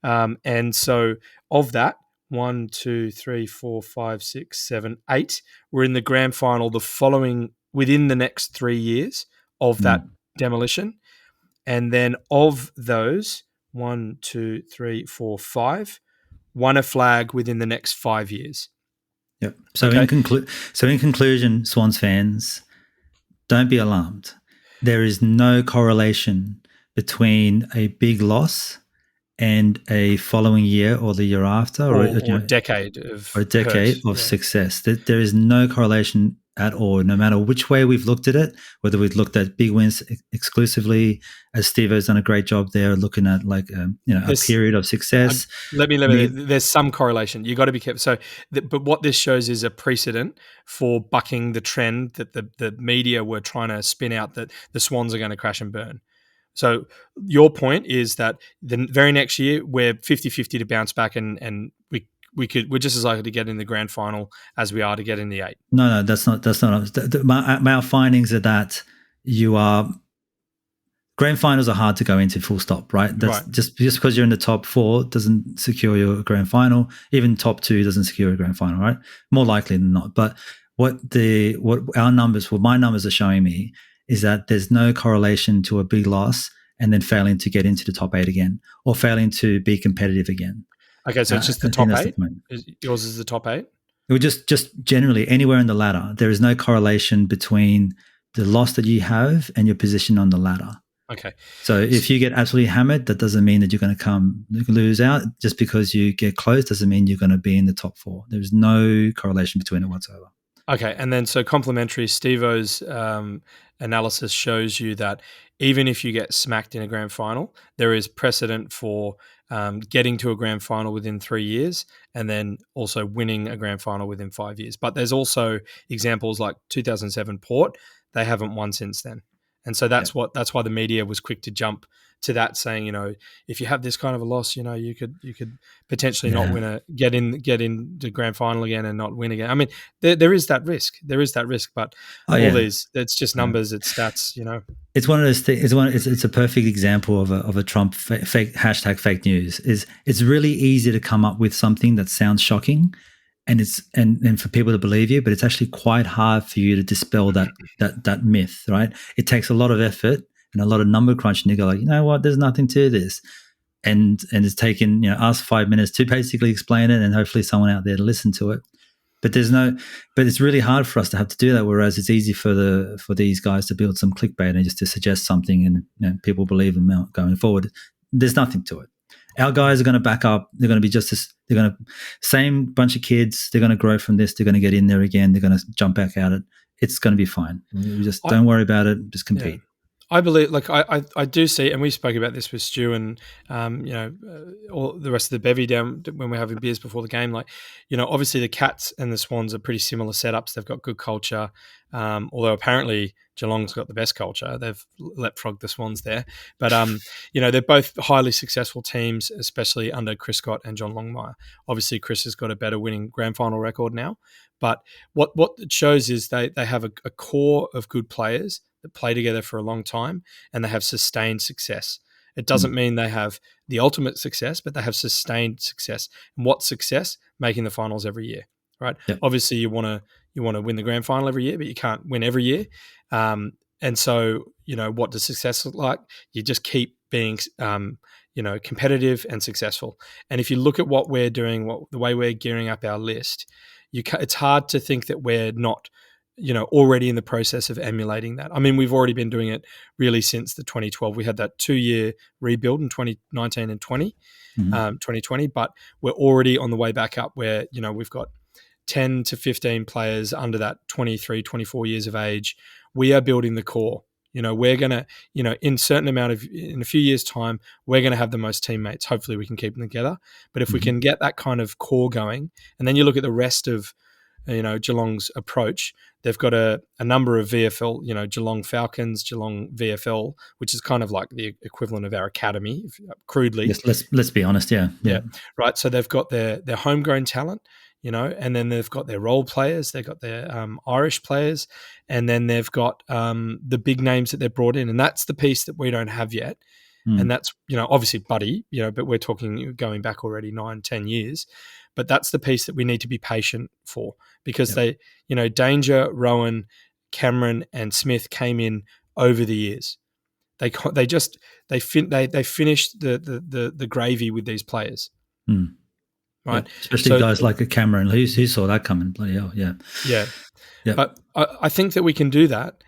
And so of that, 1, 2, 3, 4, 5, 6, 7, 8 were in the grand final the following within the next 3 years of that demolition. And then of those, 1, 2, 3, 4, 5 won a flag within the next 5 years.
Yep. So in conclusion, Swans fans, don't be alarmed. There is no correlation between a big loss and a following year or the year after, or
a decade of
success. There is no correlation at all, no matter which way we've looked at it, whether we've looked at big wins exclusively, as Steve-O's done a great job there, looking at a period of success.
There's some correlation. You got to be careful. So, but what this shows is a precedent for bucking the trend that the media were trying to spin out, that the Swans are going to crash and burn. So your point is that the very next year we're 50-50 to bounce back, and we're just as likely to get in the grand final as we are to get in the 8.
No, that's not. My findings are that grand finals are hard to go into, full stop, right? That's right. Just because you're in the top 4 doesn't secure your grand final. Even top 2 doesn't secure a grand final, right? More likely than not. But what my numbers are showing me is that there's no correlation to a big loss and then failing to get into the top 8 again, or failing to be competitive again.
Okay, so it's just the top 8? Yours is the top 8?
It would just generally anywhere in the ladder. There is no correlation between the loss that you have and your position on the ladder.
Okay.
So if you get absolutely hammered, that doesn't mean that you're going to lose out. Just because you get close doesn't mean you're going to be in the top 4. There's no correlation between it whatsoever.
Okay, and then so complementary, Steve-O's analysis shows you that even if you get smacked in a grand final, there is precedent for getting to a grand final within 3 years, and then also winning a grand final within 5 years. But there's also examples like 2007 Port; they haven't won since then, and so that's why the media was quick to jump to that, saying, if you have this kind of a loss, you could potentially not get in the grand final again and not win again. I mean, there is that risk. But these, it's just numbers, it's stats.
It's one of those things. It's a perfect example of a Trump fake hashtag fake news. It's really easy to come up with something that sounds shocking, and for people to believe you, but it's actually quite hard for you to dispel that myth, right? It takes a lot of effort and a lot of number crunching to go like, you know what, there's nothing to this. And it's taken, us 5 minutes to basically explain it, and hopefully someone out there to listen to it. But it's really hard for us to have to do that. Whereas it's easy for these guys to build some clickbait and just to suggest something, and people believe them out going forward. There's nothing to it. Our guys are going to back up. They're going to be same bunch of kids. They're going to grow from this. They're going to get in there again. They're going to jump back at it. It's going to be fine. Don't worry about it. Just compete.
Yeah. I believe, I do see, and we spoke about this with Stu and, all the rest of the bevy down when we're having beers before the game. Obviously the Cats and the Swans are pretty similar setups. They've got good culture, although apparently Geelong's got the best culture. They've leapfrogged the Swans there. But, they're both highly successful teams, especially under Chris Scott and John Longmire. Obviously, Chris has got a better winning grand final record now. But what it shows is they have a core of good players that play together for a long time, and they have sustained success. It doesn't mean they have the ultimate success, but they have sustained success. And what success? Making the finals every year, right? Yep. Obviously, you want to win the grand final every year, but you can't win every year. And so, what does success look like? You just keep being, competitive and successful. And if you look at what we're doing, the way we're gearing up our list, it's hard to think that we're not, already in the process of emulating that. I mean, we've already been doing it really since the 2012. We had that 2-year rebuild in 2019 and 2020, but we're already on the way back up where, we've got 10 to 15 players under that 23, 24 years of age. We are building the core. We're going to, in a few years' time, we're going to have the most teammates. Hopefully we can keep them together. But if we can get that kind of core going, and then you look at the rest of, Geelong's approach, they've got a number of VFL, Geelong Falcons, Geelong VFL, which is kind of like the equivalent of our academy, crudely.
Yes, let's be honest, yeah.
Right. So they've got their homegrown talent, and then they've got their role players, they've got their Irish players, and then they've got the big names that they've brought in, and that's the piece that we don't have yet. And that's, obviously Buddy, but we're talking going back already 9-10 years. But that's the piece that we need to be patient for, because they, Danger, Rowan, Cameron, and Smith came in over the years. They finished the gravy with these players, right?
Yeah, especially guys like a Cameron. Who saw that coming? Bloody hell, yeah.
But I think that we can do that.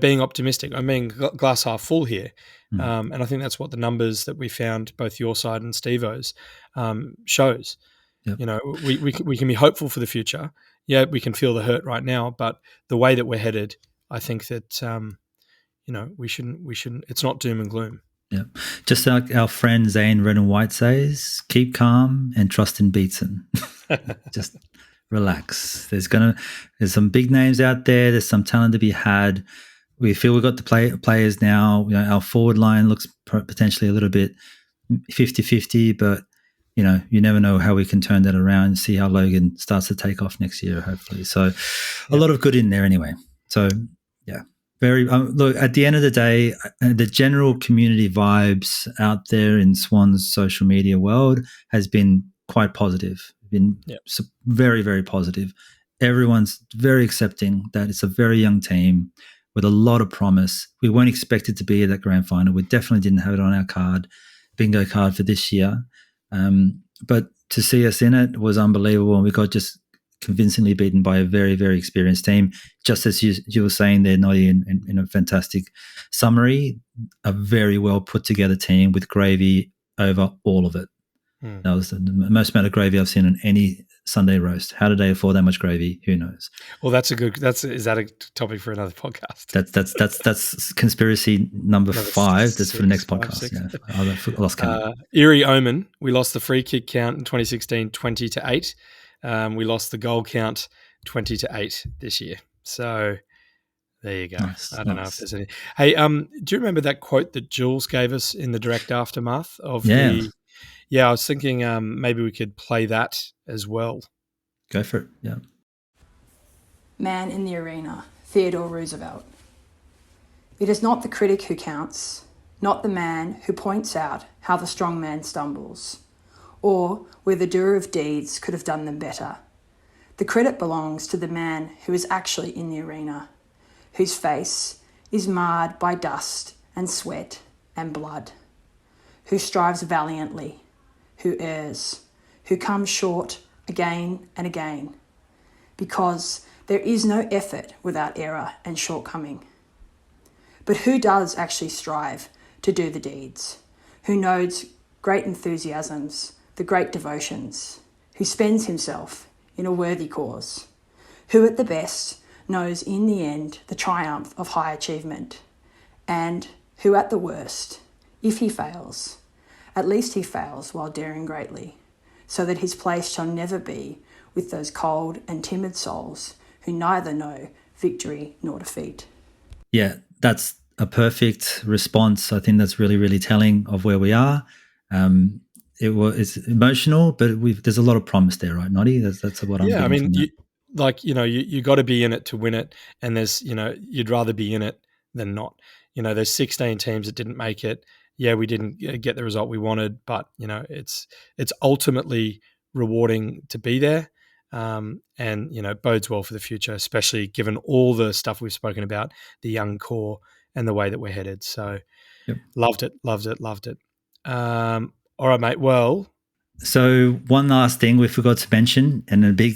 Being optimistic. I'm being glass half full here, and I think that's what the numbers that we found, both your side and Steve-O's, shows. Yep. We can be hopeful for the future. Yeah, we can feel the hurt right now, but the way that we're headed, I think that we shouldn't. It's not doom and gloom.
Yeah, just like our friend Zane Red and White says, keep calm and trust in Beatson. Just relax. There's some big names out there. There's some talent to be had. We feel we've got the players now. Our forward line looks potentially a little bit 50-50, but you never know how we can turn that around and see how Logan starts to take off next year, hopefully. So a lot of good in there anyway. So, yeah, very look, at the end of the day, the general community vibes out there in Swans social media world has been quite positive, very, very positive. Everyone's very accepting that it's a very young team with a lot of promise. We weren't expected to be at that grand final. We definitely didn't have it on our bingo card for this year. But to see us in it was unbelievable, and we got just convincingly beaten by a very, very experienced team. Just as you were saying there, Noddy, in a fantastic summary, a very well put together team with gravy over all of it. That was the most amount of gravy I've seen on any Sunday roast. How did they afford that much gravy? Who knows?
Well, is that a topic for another podcast?
That's conspiracy number 5. That's for the next podcast. I lost count.
Eerie omen. We lost the free kick count in 2016, 20-8. We lost the goal count 20-8 this year. So there you go.
Nice,
I don't know if there's any. Hey, do you remember that quote that Jules gave us in the direct aftermath of the? Yeah, I was thinking maybe we could play that as well.
Go for it, yeah.
Man in the arena, Theodore Roosevelt. It is not the critic who counts, not the man who points out how the strong man stumbles, or where the doer of deeds could have done them better. The credit belongs to the man who is actually in the arena, whose face is marred by dust and sweat and blood, who strives valiantly, who errs, who comes short again and again, because there is no effort without error and shortcoming. But who does actually strive to do the deeds? Who knows great enthusiasms, the great devotions? Who spends himself in a worthy cause? Who at the best knows in the end the triumph of high achievement? And who at the worst, if he fails, at least he fails while daring greatly, so that his place shall never be with those cold and timid souls who neither know victory nor defeat.
Yeah, that's a perfect response. I think that's really, really telling of where we are. It's emotional, but there's a lot of promise there, right, Noddy? That's what I'm getting from that.
You got to be in it to win it, and there's you'd rather be in it than not. There's 16 teams that didn't make it. Yeah, we didn't get the result we wanted, but it's ultimately rewarding to be there. and bodes well for the future, especially given all the stuff we've spoken about, the young core and the way that we're headed. So loved it. All right, mate. Well,
so one last thing we forgot to mention, and a big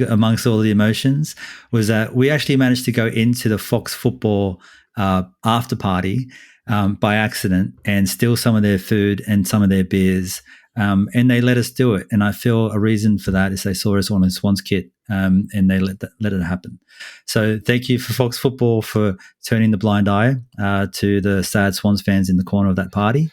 amongst all the emotions, was that we actually managed to go into the Fox Football after party by accident and steal some of their food and some of their beers. And they let us do it. And I feel a reason for that is they saw us on a Swans kit and they let it happen. So thank you for Fox Football for turning the blind eye to the sad Swans fans in the corner of that party.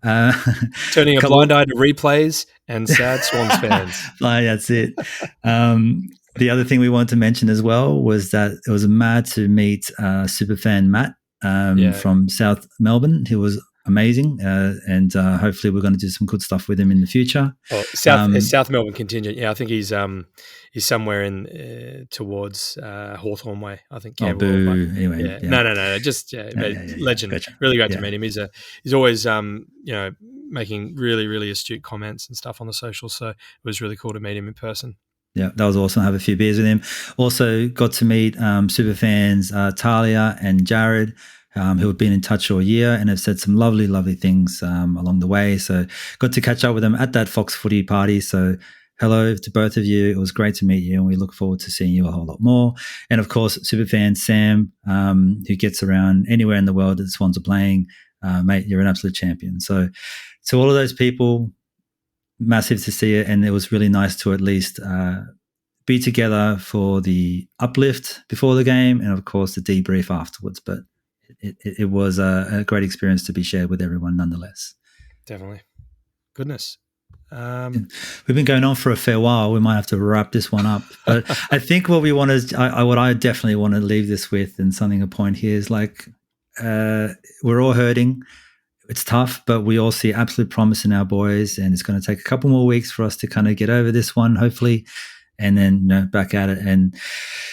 Turning a blind eye to replays and sad Swans fans.
That's it. The other thing we wanted to mention as well was that it was mad to meet superfan Matt from South Melbourne. He was amazing, and hopefully we're going to do some good stuff with him in the future.
South Melbourne contingent. Yeah, I think he's somewhere in towards Hawthorn way. I think.
Oh, boo! Anyway,
yeah. No. Just legend. Gotcha. Really great to meet him. He's always making really, really astute comments and stuff on the socials. So it was really cool to meet him in person.
Yeah, that was awesome. Have a few beers with him. Also got to meet super fans Talia and Jared, who have been in touch all year and have said some lovely, lovely things along the way. So got to catch up with them at that Fox Footy party. So hello to both of you. It was great to meet you, and we look forward to seeing you a whole lot more. And of course, superfan Sam, who gets around anywhere in the world that the Swans are playing. Mate, you're an absolute champion. So to all of those people, massive to see it, and it was really nice to at least be together for the uplift before the game and, of course, the debrief afterwards. But it was a great experience to be shared with everyone nonetheless.
Definitely. Goodness.
We've been going on for a fair while. We might have to wrap this one up. But I think what we want to, what I definitely want to leave this with, and something a point here is we're all hurting. It's tough, but we all see absolute promise in our boys, and it's going to take a couple more weeks for us to kind of get over this one, hopefully, and then back at it. And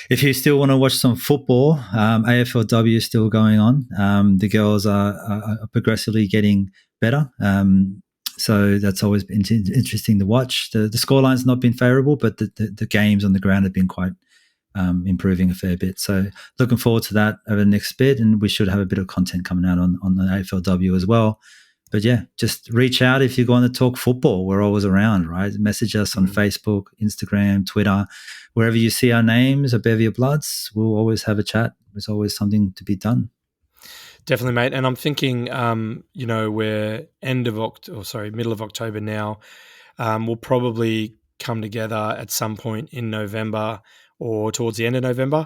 if you still want to watch some football, AFLW is still going on. The girls are progressively getting better, so that's always been interesting to watch. The scoreline's not been favourable, but the games on the ground have been quite improving a fair bit. So looking forward to that over the next bit, and we should have a bit of content coming out on the AFLW as well. But yeah, just reach out if you're going to talk football. We're always around, right? Message us on Facebook, Instagram, Twitter, wherever you see our names, a bevy of bloods. We'll always have a chat. There's always something to be done.
Definitely, mate. And I'm thinking, we're middle of October now. We'll probably come together at some point in November or towards the end of November,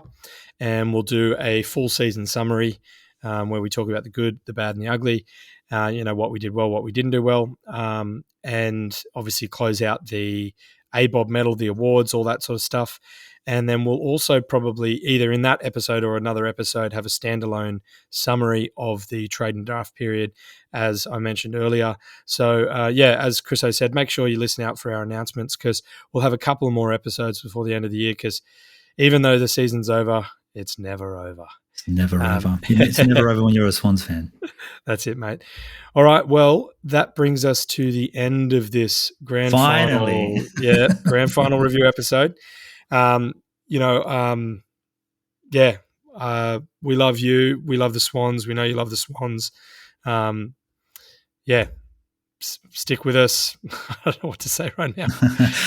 and we'll do a full season summary where we talk about the good, the bad, and the ugly. What we did well, what we didn't do well, and obviously close out the ABOB medal, the awards, all that sort of stuff. And then we'll also probably either in that episode or another episode have a standalone summary of the trade and draft period, as I mentioned earlier. So, as Chriso said, make sure you listen out for our announcements, because we'll have a couple more episodes before the end of the year, because even though the season's over, it's never over.
It's never over. It's never over when you're a Swans fan.
That's it, mate. All right. Well, that brings us to the end of this grand final review episode. We love you. We love the Swans. We know you love the Swans. Stick with us. I don't know what to say right now.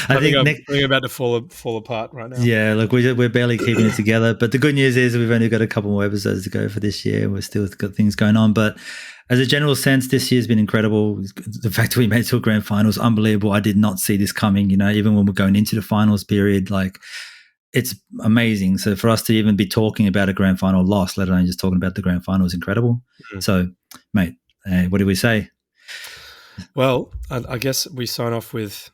I think I'm about to fall apart right now.
Yeah, look, we're barely keeping it together. But the good news is we've only got a couple more episodes to go for this year. We've still got things going on. But as a general sense, this year's been incredible. The fact that we made it to a grand final is unbelievable. I did not see this coming. Even when we're going into the finals period, it's amazing. So for us to even be talking about a grand final loss, let alone just talking about the grand final, is incredible. Mm-hmm. So, mate, what do we say?
Well, I guess we sign off with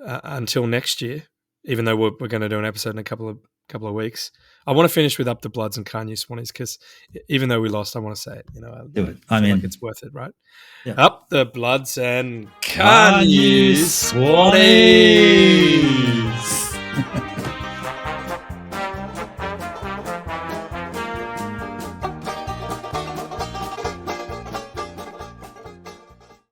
until next year, even though we're going to do an episode in a couple of weeks. I want to finish with Up the Bloods and Kanye Swannies, because even though we lost, I want to say it.
Do it.
I mean, it's worth it, right? Yeah. Up the Bloods and Kanye Swannies.